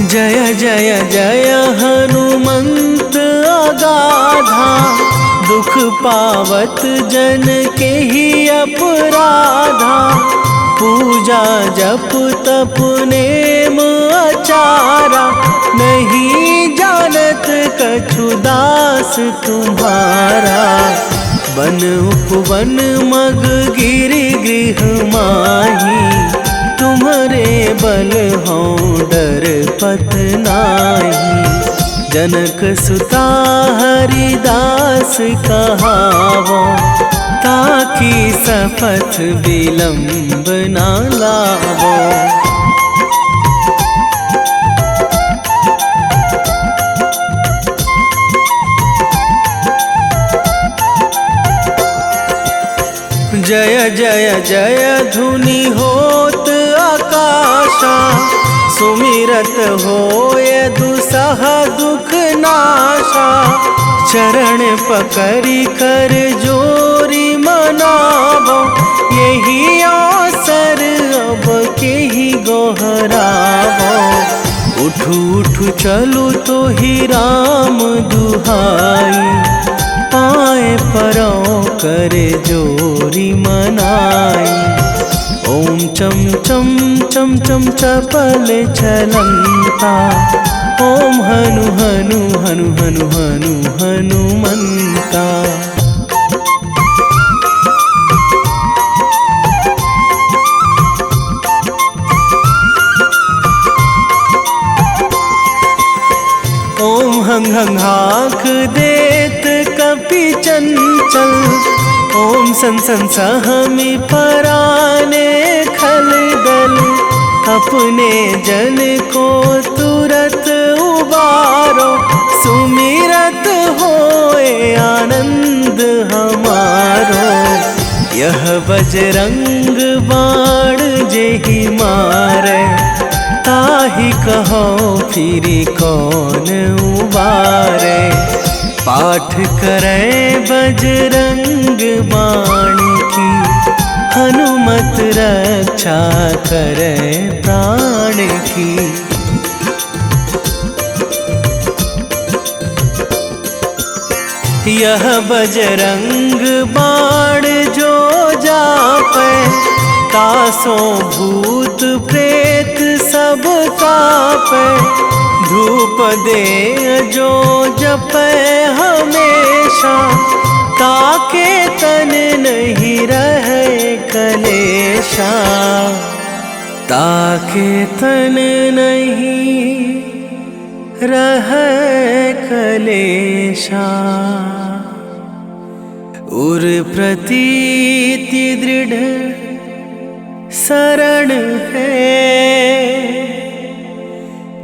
[SPEAKER 1] जय जय जय हनुमंत अगाधा, दुख पावत जन के ही अपराधा। पूजा जप तप नेम आचारा, नहीं जानत कछु दास तुम्हारा। बन उपवन मग गिरि गृह माही, तुम्हारे बल हो डर पत नाही। जनक सुता हरिदास कहावो, ताकि शपथ विलंब ना लावो। जय जय जय धुनि होत आकाशा, सुमिरत होय दुसह दुख नाशा। चरण पकड़ी कर जोरी मनावो, यही अवसर अब के ही गोहरावो। उठू उठू चलू तो ही राम दुहाई, पाए परों करे जोरी मनाई। ओम चम चम चम चम चपल चलंता, ओम हनु हनु हनु हनु हनु हनुमंता। ओम हंग हंग हाक देत कपि चंचल, ओम सन सन सहमी पराने खल दल। अपने जन को तुरत उबारो, सुमिरत होए आनंद हमारो। यह बजरंग बाण जेहि मारे, ताहि कहो फिरी कौन उबारे। पाठ करें बजरंग बाण की, हनुमत रक्षा करें प्राण की। यह बजरंग बाण जो जापे, तासों भूत प्रेत सब कापे। धूप दे जो जपे हमेशा, ताके तन नहीं रहे कलेशा। ताके तन नहीं रहे कलेशा। उर प्रतीति दृढ़ शरण है,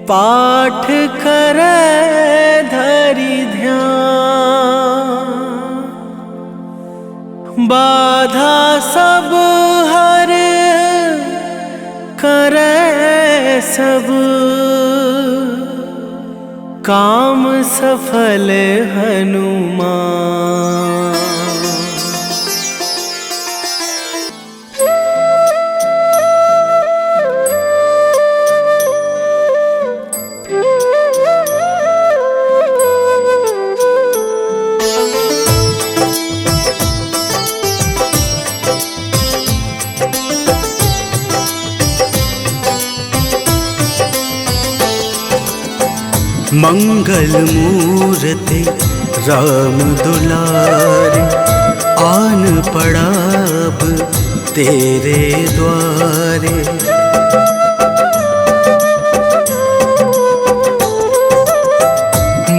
[SPEAKER 1] पाठ करे धरि ध्यान। बाधा सब हर करे सब, काम सफल हनुमान।
[SPEAKER 4] मंगल मूर्ति राम दुलारे, आन पड़ा अब तेरे द्वारे।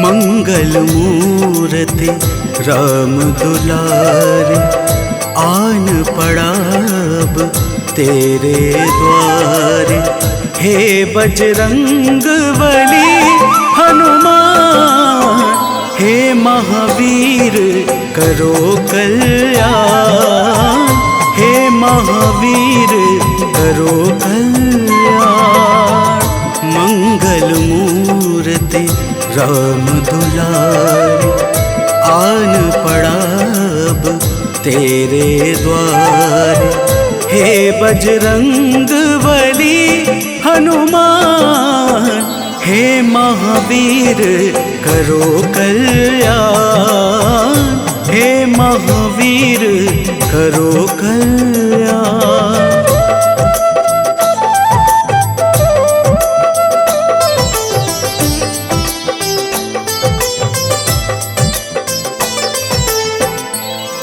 [SPEAKER 4] मंगल मूर्ति राम दुलारे, आन पड़ा अब तेरे द्वारे। हे बजरंग बली हनुमान, हे महावीर करो कल्याण। हे महावीर करो कल्याण। मंगल मूर्ति राम दुलारे, आन पड़ा अब तेरे द्वारे। हे बजरंग बली हनुमान, हे महावीर करो कल्याण। हे महावीर करो कल्याण।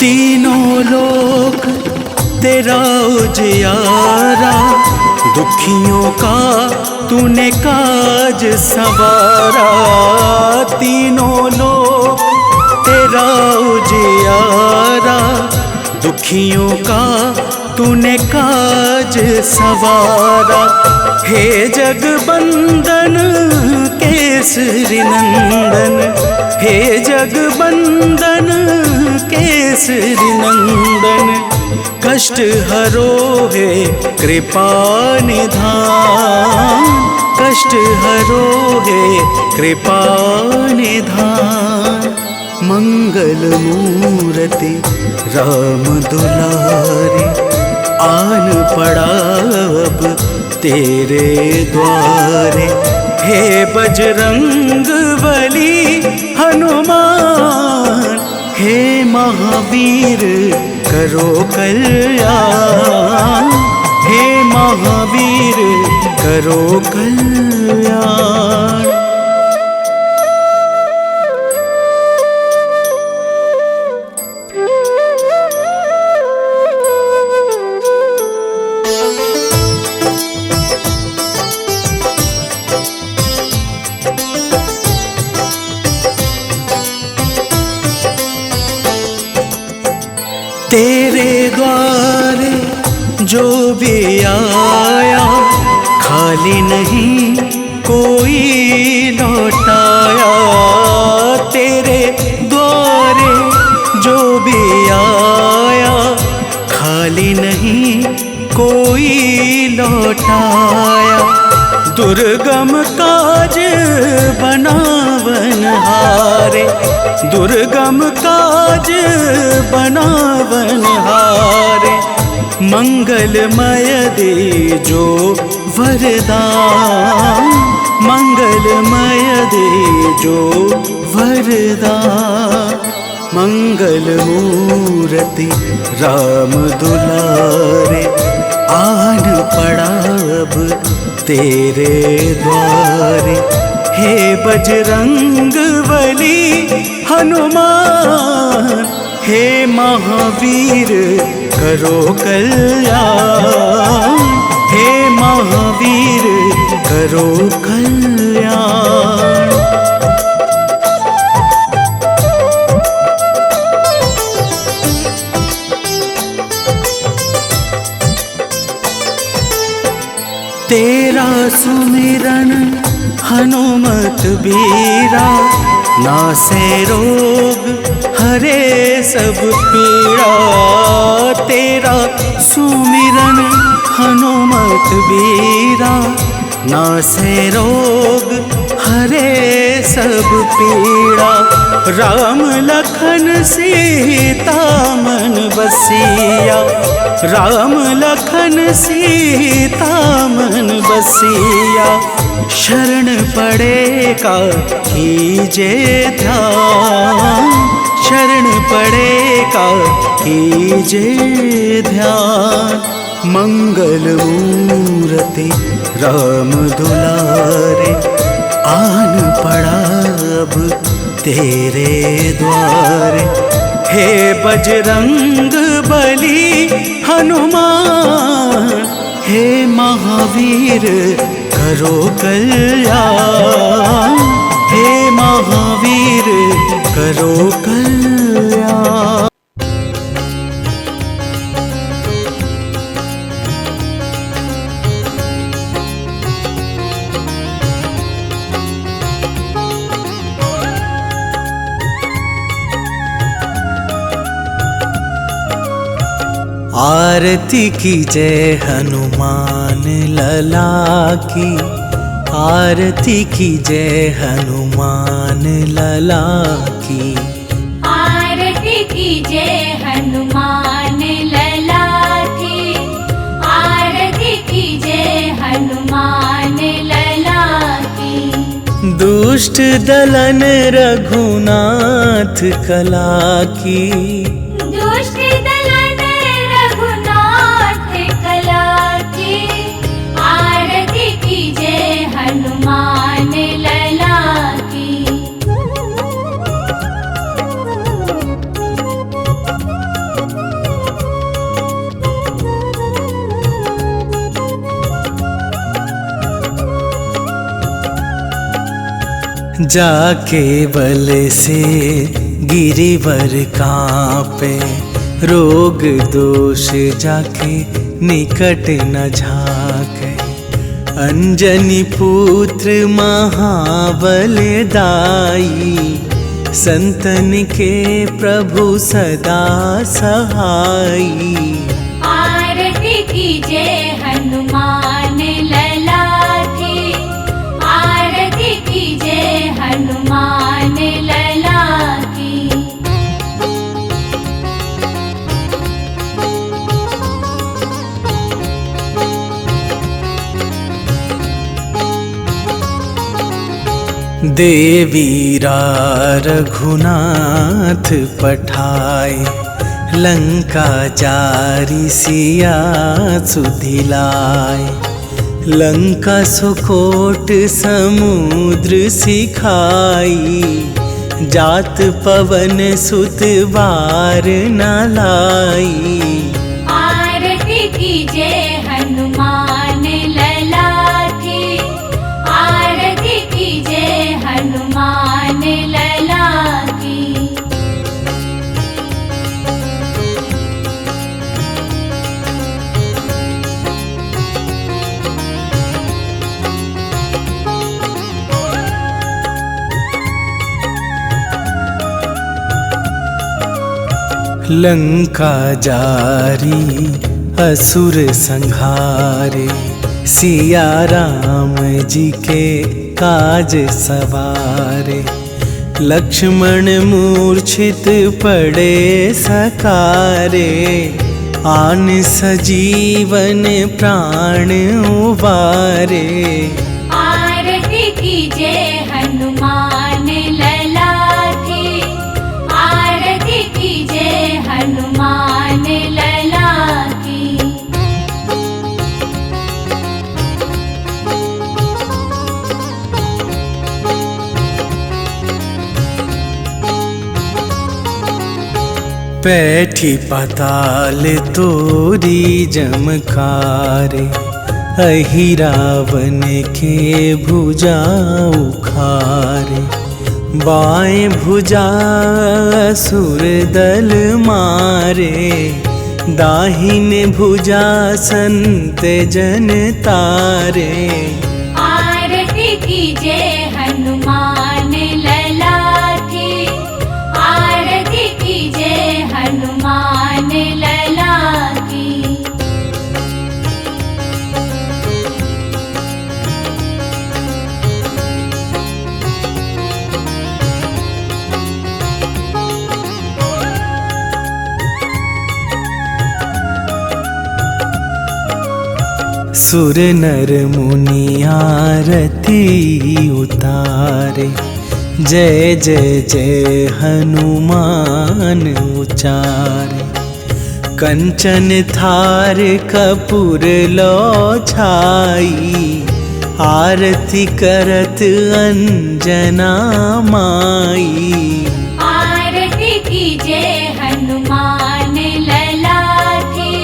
[SPEAKER 4] तीनों लोक तेरा उजियारा, दुखियों का तूने काज संवारा। तीनों लोक तेरा उजियारा, दुखियों का तूने काज संवारा। हे जगबंदन केसरी नंदन, हे जगबंदन केसरी नंदन। कष्ट हरो है कृपा निधान, कष्ट हरो है कृपा निधान। मंगल मूर्ति राम दुलारे, आन पड़ा अब तेरे द्वारे। हे बजरंग बली हनुमान, हे महावीर करो कल्याण। हे महावीर करो कल्याण। तेरे द्वारे जो भी आया, खाली नहीं कोई लौटाया। तेरे द्वारे जो भी आया, खाली नहीं कोई लौटाया। दुर्गम काज बनावन हारे, दुर्गम काज बनावन हारे। मंगलमय दे जो वरदान, मंगलमय दे जो वरदान। मंगल मूर्ति राम दुलारे, आन पड़ा अब तेरे द्वारे। हे बजरंग बली हनुमान, हे महावीर करो कल्याण। हे महावीर करो कल्याण। तेरा सुमिरन हनुमत बीरा, नासे रोग हरे सब पीड़ा। तेरा सुमिरन हनुमत बीरा, नासे रोग हरे सब पीड़ा। राम लखन सीता मन बसिया, राम लखन सीता मन बसिया। शरण पड़ेगा कीजे ध्यान, शरण पड़ेगा कीजे ध्यान। मंगल मूर्ति राम दुलारे, आन पड़ा अब तेरे द्वारे। हे बजरंग बली हनुमान, हे महावीर करो कल्याण, हे महावीर करो कल्याण।
[SPEAKER 1] आरती की जय हनुमान लला की, आरती की जय हनुमान लला की।
[SPEAKER 5] आरती की जय हनुमान लला की, आरती की जय हनुमान लला की।
[SPEAKER 1] दुष्ट दलन रघुनाथ कला की,
[SPEAKER 5] दुष्ट दलन रघुनाथ कला की। आरती की जय हनुमान लला की।
[SPEAKER 1] जाके बल से गिरिवर कांपे, रोग दोष जाके निकट न झाके। अंजनी पुत्र महाबलदाई, संतन के प्रभु सदा सहाई।
[SPEAKER 5] आरती की जय हनुमान लला की, आरती की जय हनुमान लला की।
[SPEAKER 1] देवीरा रघुनाथ पठाए, लंका जारी सिया सुधिलाए। लंका सुकोट समुद्र सिखाई, जात पवन सुत बार न लाई।
[SPEAKER 5] आरती की जय हनुमान लला की, आरती की जय हनुमान लला की।
[SPEAKER 1] लंका जारी असुर संहारे, सिया राम जी के काज सवारे। लक्ष्मण मूर्छित पड़े सकारे, आन सजीवन प्राण उबारे।
[SPEAKER 5] आरती की जय हनुमान लला की, आरती की जय हनुमान लला की।
[SPEAKER 1] पैठी पाताल तोरी जमकारे, अहि रावण के भुजा उखारे। बाएं भुजा असुर दल मारे, दाहिने भुजा संत जन तारे।
[SPEAKER 5] आरती की जय हनुमान लला की, आरती की जय हनुमान लला की।
[SPEAKER 1] सुर नर मुनि आरती उतारे, जय जय जय हनुमान उचारे। कंचन थार कपूर लो छाई, आरती करत अंजना माई।
[SPEAKER 6] आरती कीजे हनुमान लला की,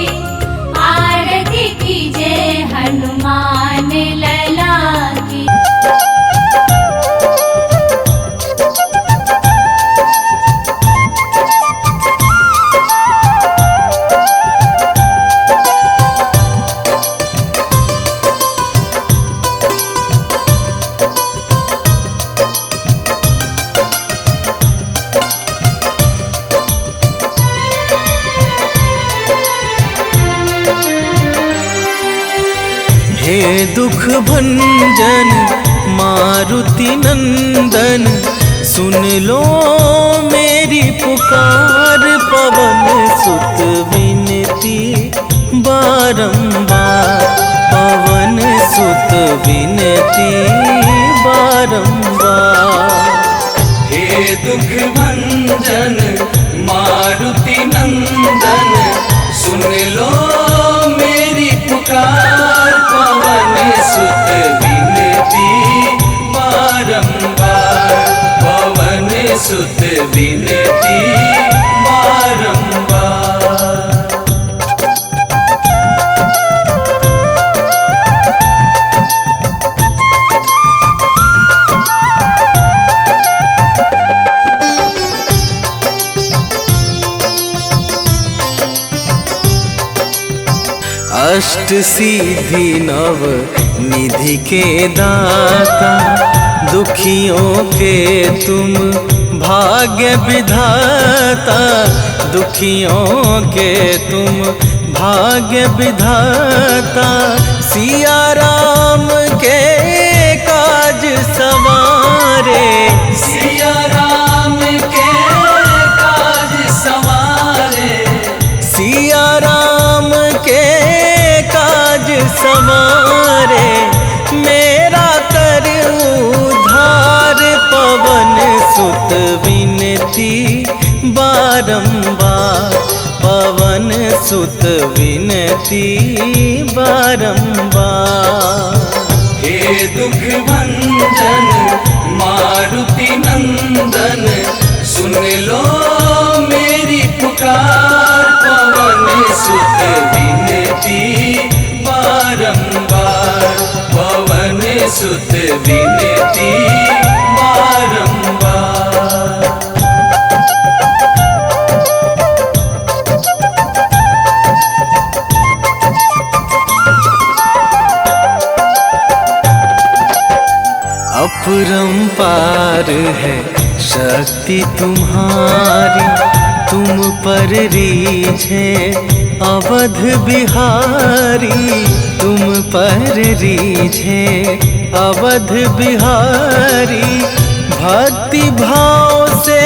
[SPEAKER 6] आरती कीजे हनुमान लला की।
[SPEAKER 1] हे दुख भंजन मारुति नंदन, सुन लो मेरी पुकार। पवन सुत विनती बारंबार, पवन सुत विनती बारंबार।
[SPEAKER 2] हे दुख भंजन मारुति नंदन, सुन लो मेरी पुकार। पवन सुत विनती बारंबार, पवन सुत विनती बारंबार।
[SPEAKER 1] अष्ट सिद्धि नव निधि के दाता, दुखियों के तुम भाग्य विधाता। दुखियों के तुम भाग्य विधाता, सिया राम के काज सवारे।
[SPEAKER 2] सिया राम के काज सवारे,
[SPEAKER 1] सिया राम के काज सवारे। मेरा कर उद्धार, पवन सुत विनती बारंबार, पवन सुत विनती बारंबार।
[SPEAKER 2] हे दुख भंजन मारुति नंदन, सुन लो मेरी पुकार। पवन सुत विनती बारंबार, पवन सुत विनती बारंबार।
[SPEAKER 1] अपरंपार है शक्ति तुम्हारी, तुम पर रीझे अवध बिहारी। तुम पर रीझे अवध बिहारी, भक्ति भाव से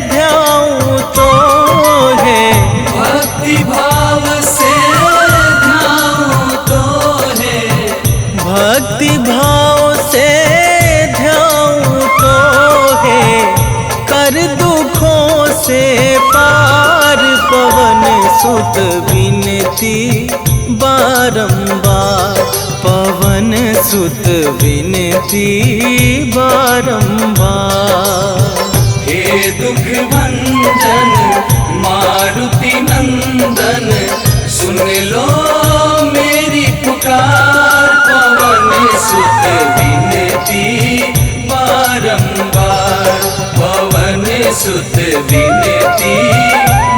[SPEAKER 1] ध्याऊं तो है।
[SPEAKER 2] भक्ति भाव से ध्याऊं तो है,
[SPEAKER 1] भक्ति भाव से ध्याऊं तो है। कर दुखों से पार, पवन सुत विनती बारंबार, पवन सुत विनती बारंबार।
[SPEAKER 2] हे दुख भंजन मारुति नंदन, सुन लो मेरी पुकार। पवन सुत विनती बारंबार, पवन सुत विनती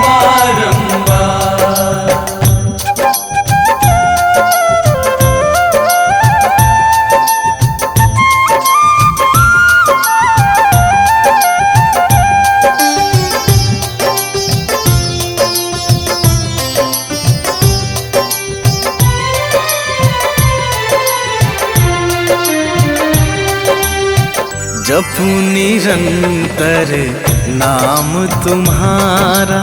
[SPEAKER 2] बारंबार।
[SPEAKER 1] जपू निरंतर नाम तुम्हारा,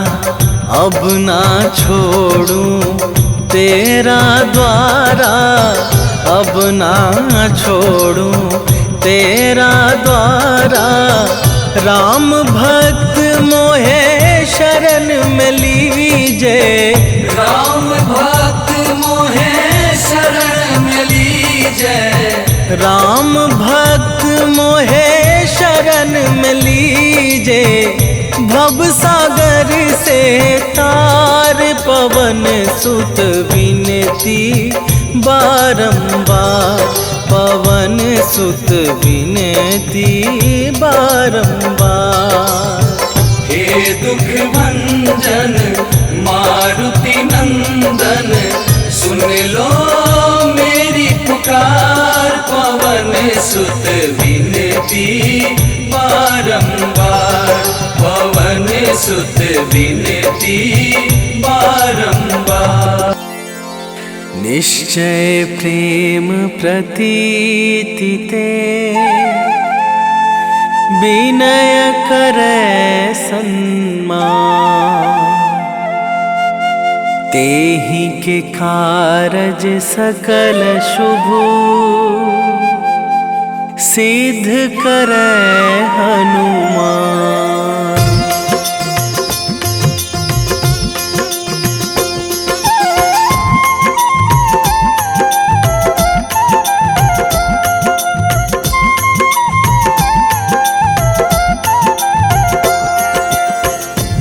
[SPEAKER 1] अब ना छोड़ूं तेरा द्वारा अब ना छोड़ूं तेरा द्वारा। राम भक्त मोहे शरण में लीजे,
[SPEAKER 2] राम भक्त मोहे शरण में लीजे,
[SPEAKER 1] राम भक्त मोहे शरण में लीजे। भव सागर से तार पवन सुत विनती बारंबार, पवन सुत विनती बारंबार।
[SPEAKER 2] हे दुख भंजन मारुति नंदन, सुन लो मेरी पुकार, पवन सुत विनती बारंबार, पवन सुत विनती बारंबार।
[SPEAKER 1] निश्चय प्रेम प्रतीति ते, विनय करे सन्मान। तेहि के कारज सकल शुभ, सिद्ध करे हनुमान।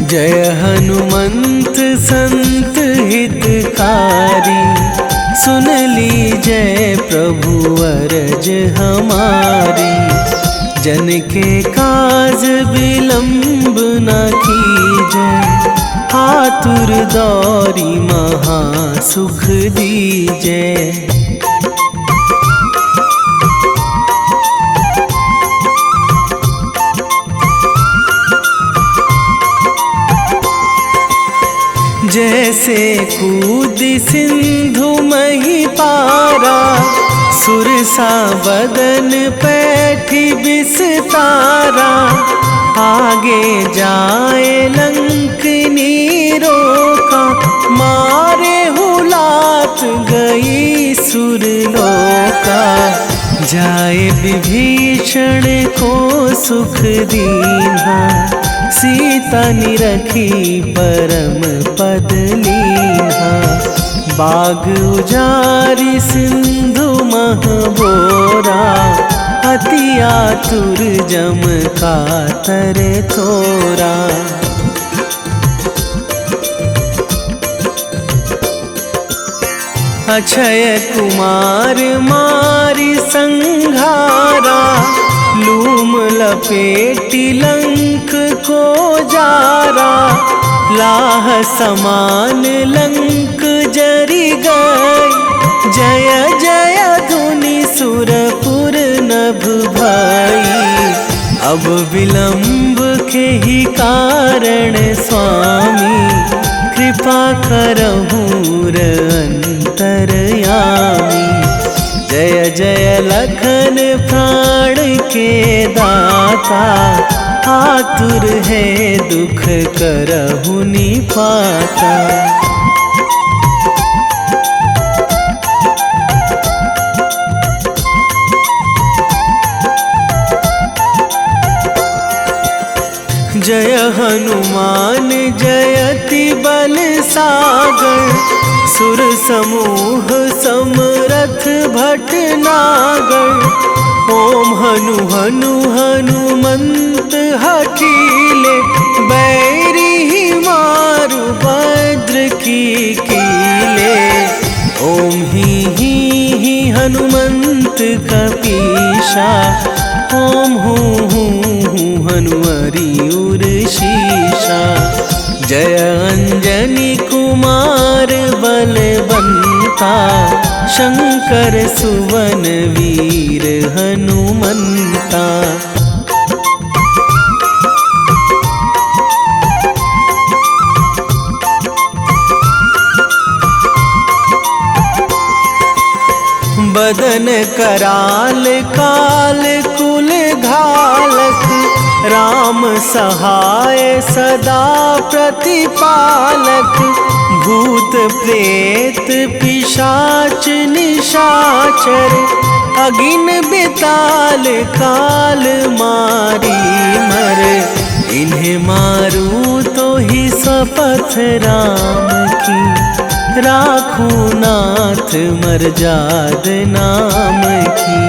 [SPEAKER 1] जय हनुमंत संत हितकारी, सुन लीजय प्रभु अरज हमारी। जन के काज विलंब न कीजय, आतुर दौरी महा सुख दीजय। जैसे कूद सिंधु मही पारा, सुरसा बदन पैठी बिस्तारा। आगे जाए लंकनी रोका, मारे हुलात गई सुरलोका। जाए विभीषण को सुख दीन्हा, सीता निरखी परम पद लीन्हा। बाग उजारि सिंधु महबोरा, अति आतुर जम कातर तोरा। अक्षय कुमार मारि संघारा, लूम लपेटी लंक को जारा। लाह समान लंक जरि गई, जय जय धुनि सुरपुर नभ भई। अब विलंब के ही कारण स्वामी, कृपा करहूँ अंतरयामी। जय जय लखन प्राण के दाता, आतुर है दुख करहु निपाता। जय हनुमान जयति बल सागर, सुर समूह समरथ भटनागर। ओम हनु हनु हनुमंत हठीले, बैरी मारु भद्र की कीले। ओम ही हनुमंत कपीशा, ओम हूँ हनुमरि उर शीशा। जय अंजनी कुमार बलवंता, शंकर सुवन वीर हनुमंता। बदन कराल काल कुल घालक, राम सहाय सदा प्रतिपालक, भूत प्रेत पिशाच निशाचर, अगिन बेताल काल मारी मर, इन्हें मारूं तो ही शपथ राम की, राखूं नाथ मर्याद नाम की,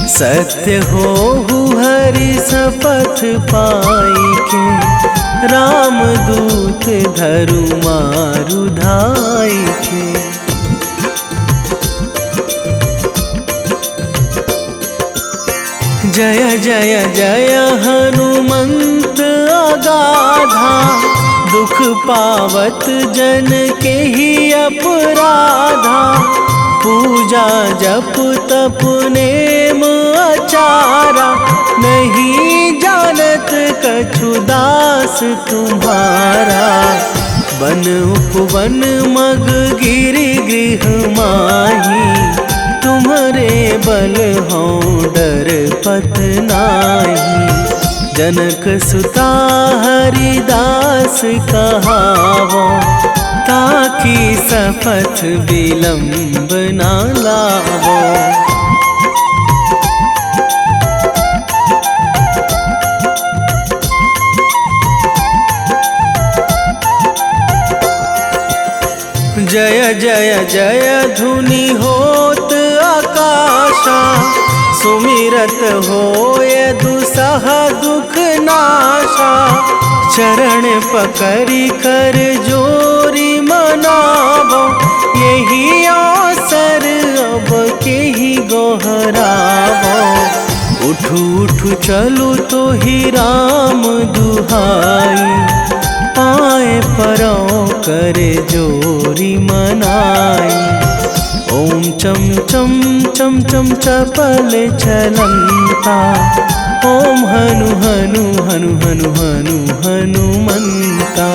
[SPEAKER 1] सत्य हो हरि शपथ पाई के, राम दूत धरु मारु धाई के। जय जय जय हनुमंत अगाधा, दुख पावत जन के ही अपराधा, पूजा जप तप नेम आचारा, नहीं जानत कछु दास तुम्हारा, वन उपवन मग गिरि गृह माही, तुम्हारे बल हो डर पत नाही, जनक सुता हरिदास कहावो, ताकि शपथ विलंब ना लावो। जय जय जय धुनि होत आकाशा, सुमिरत होय दुसह दुख नाशा, चरण पकड़ी कर जोरी मनावो, यही अवसर अब के ही गोहरावो, उठू उठू चलू तो ही राम दुहाई, पाए परो करे जोरी मनाई, ओम चम चम चम चम चपल चलंता, ओम हनु हनु हनु हनु हनु हनुमंता।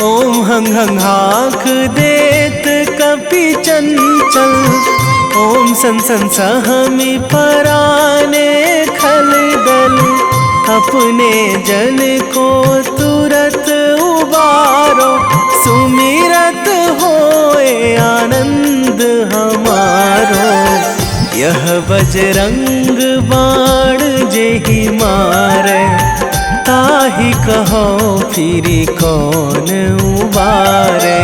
[SPEAKER 1] ओम हंग हंग हाक देत कपि चंचल, ओम सन सन सहमी पराने खल दल, अपने जन को तुरत उबारो, सुमिरत होए आनंद हमारो, यह बजरंग बाण जेहि मारे, ताहि कहो फिरी कौन उबारे,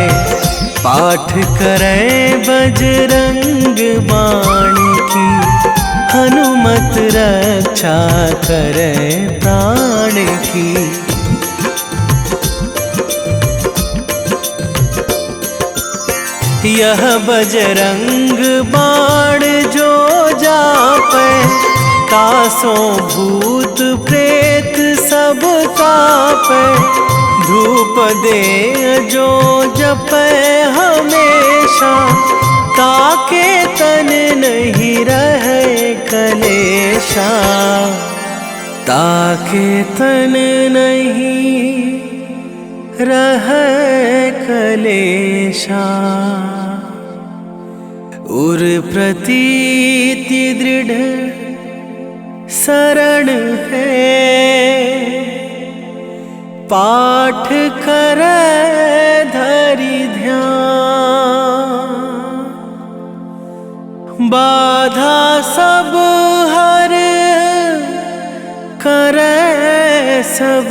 [SPEAKER 1] पाठ करें बजरंग बाण की, हनुमत रक्षा करें प्राण की। यह बजरंग बाण जो जापे, तासो भूत प्रेत सब कापे, धूप दे जो जपे हमेशा, ताके तन नहीं रहे कलेशा, ताके तन नहीं रहे कलेशा। उर प्रतीति दृढ़ शरण है, पाठ करे धरि ध्यान, बाधा सब हर करे सब,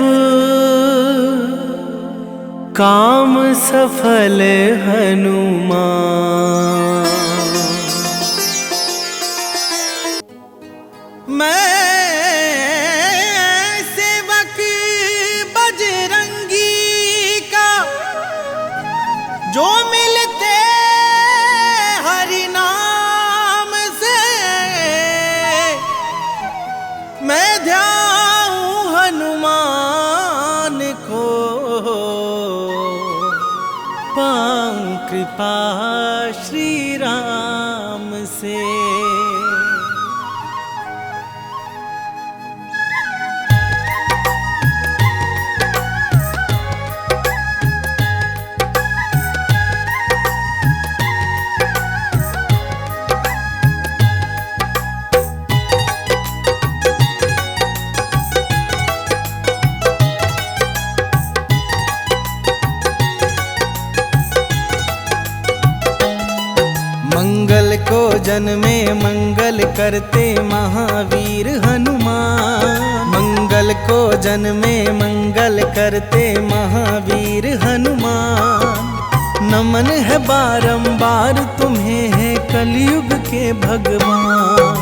[SPEAKER 1] काम सफल हनुमान। मैं सेवक बजरंगी का, जो मिलते हरि नाम से, मैं ध्याऊं हनुमान को, पाऊं कृपा श्री राम से। जन में मंगल करते महावीर हनुमान। मंगल को जन में मंगल करते महावीर हनुमान। नमन है बारंबार तुम्हें है कलयुग के भगवान।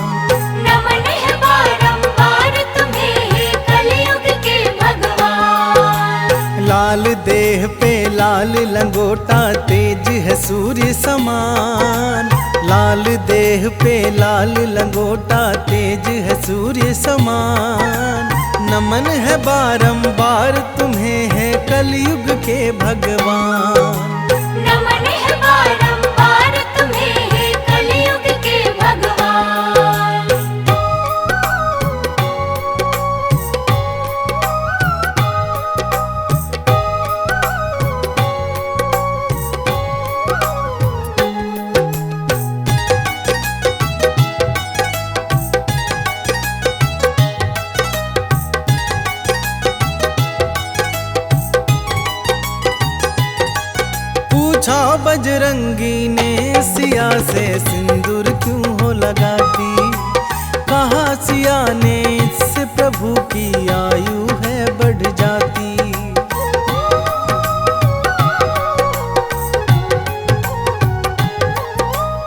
[SPEAKER 6] नमन है बारंबार तुम्हें है कलयुग के भगवान।
[SPEAKER 1] लाल देह पे लाल लंगोटा तेज है सूर्य समान। लाल देह पे लाल लंगोटा तेज है सूर्य समान। नमन है बारंबार तुम्हें है कलयुग के भगवान।
[SPEAKER 6] नमन है बारंबार तुम्हें है कलयुग के भगवान।
[SPEAKER 1] पूछा बजरंगी ने सिया से सिंदूर क्यों हो लगाती। कहा सिया ने इससे प्रभु की आयु है बढ़ जाती।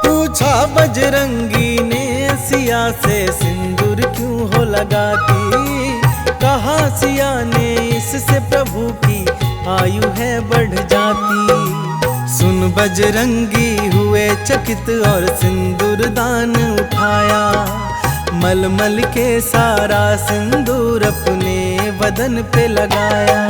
[SPEAKER 1] पूछा बजरंगी ने सिया से सिंदूर क्यों हो लगाती। कहा सिया ने इससे प्रभु की आयु है बढ़ जाती। सुन बजरंगी हुए चकित और सिंदूर दान उठाया। मलमल के सारा सिंदूर अपने बदन पे लगाया।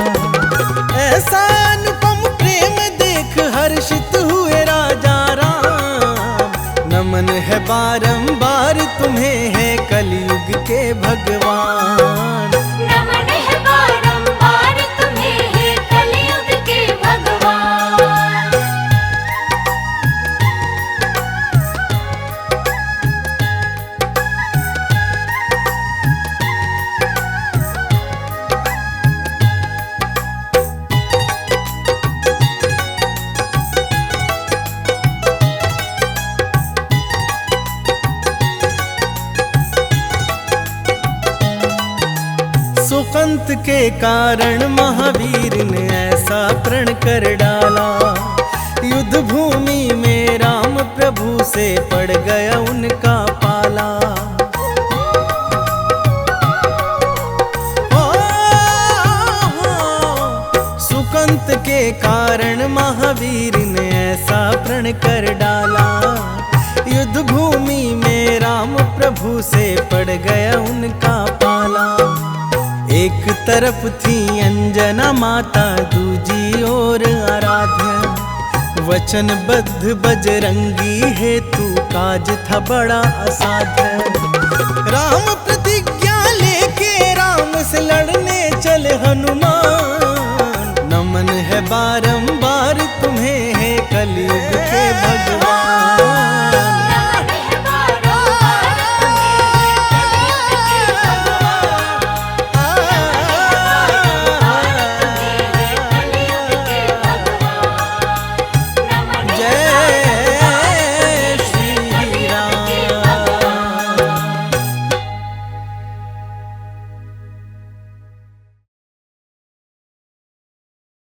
[SPEAKER 1] ऐसा अनुपम प्रेम देख हर्षित हुए राजा राम। नमन है बारंबार तुम्हें है कलयुग के भगवान।
[SPEAKER 6] नमन है बारंबार तुम्हें है कलयुग के भगवान।
[SPEAKER 1] सुकंत के कारण महावीर ने ऐसा प्रण कर डाला। युद्ध भूमि में राम प्रभु से पड़ गया उनका पाला। सुकंत के कारण महावीर ने ऐसा प्रण कर डाला। युद्ध भूमि में राम प्रभु से पड़ गया उनका पाला। एक तरफ थी अंजना माता दूजी ओर आराध्या। वचनबद्ध बजरंगी हेतु काज था बड़ा असाध्य। राम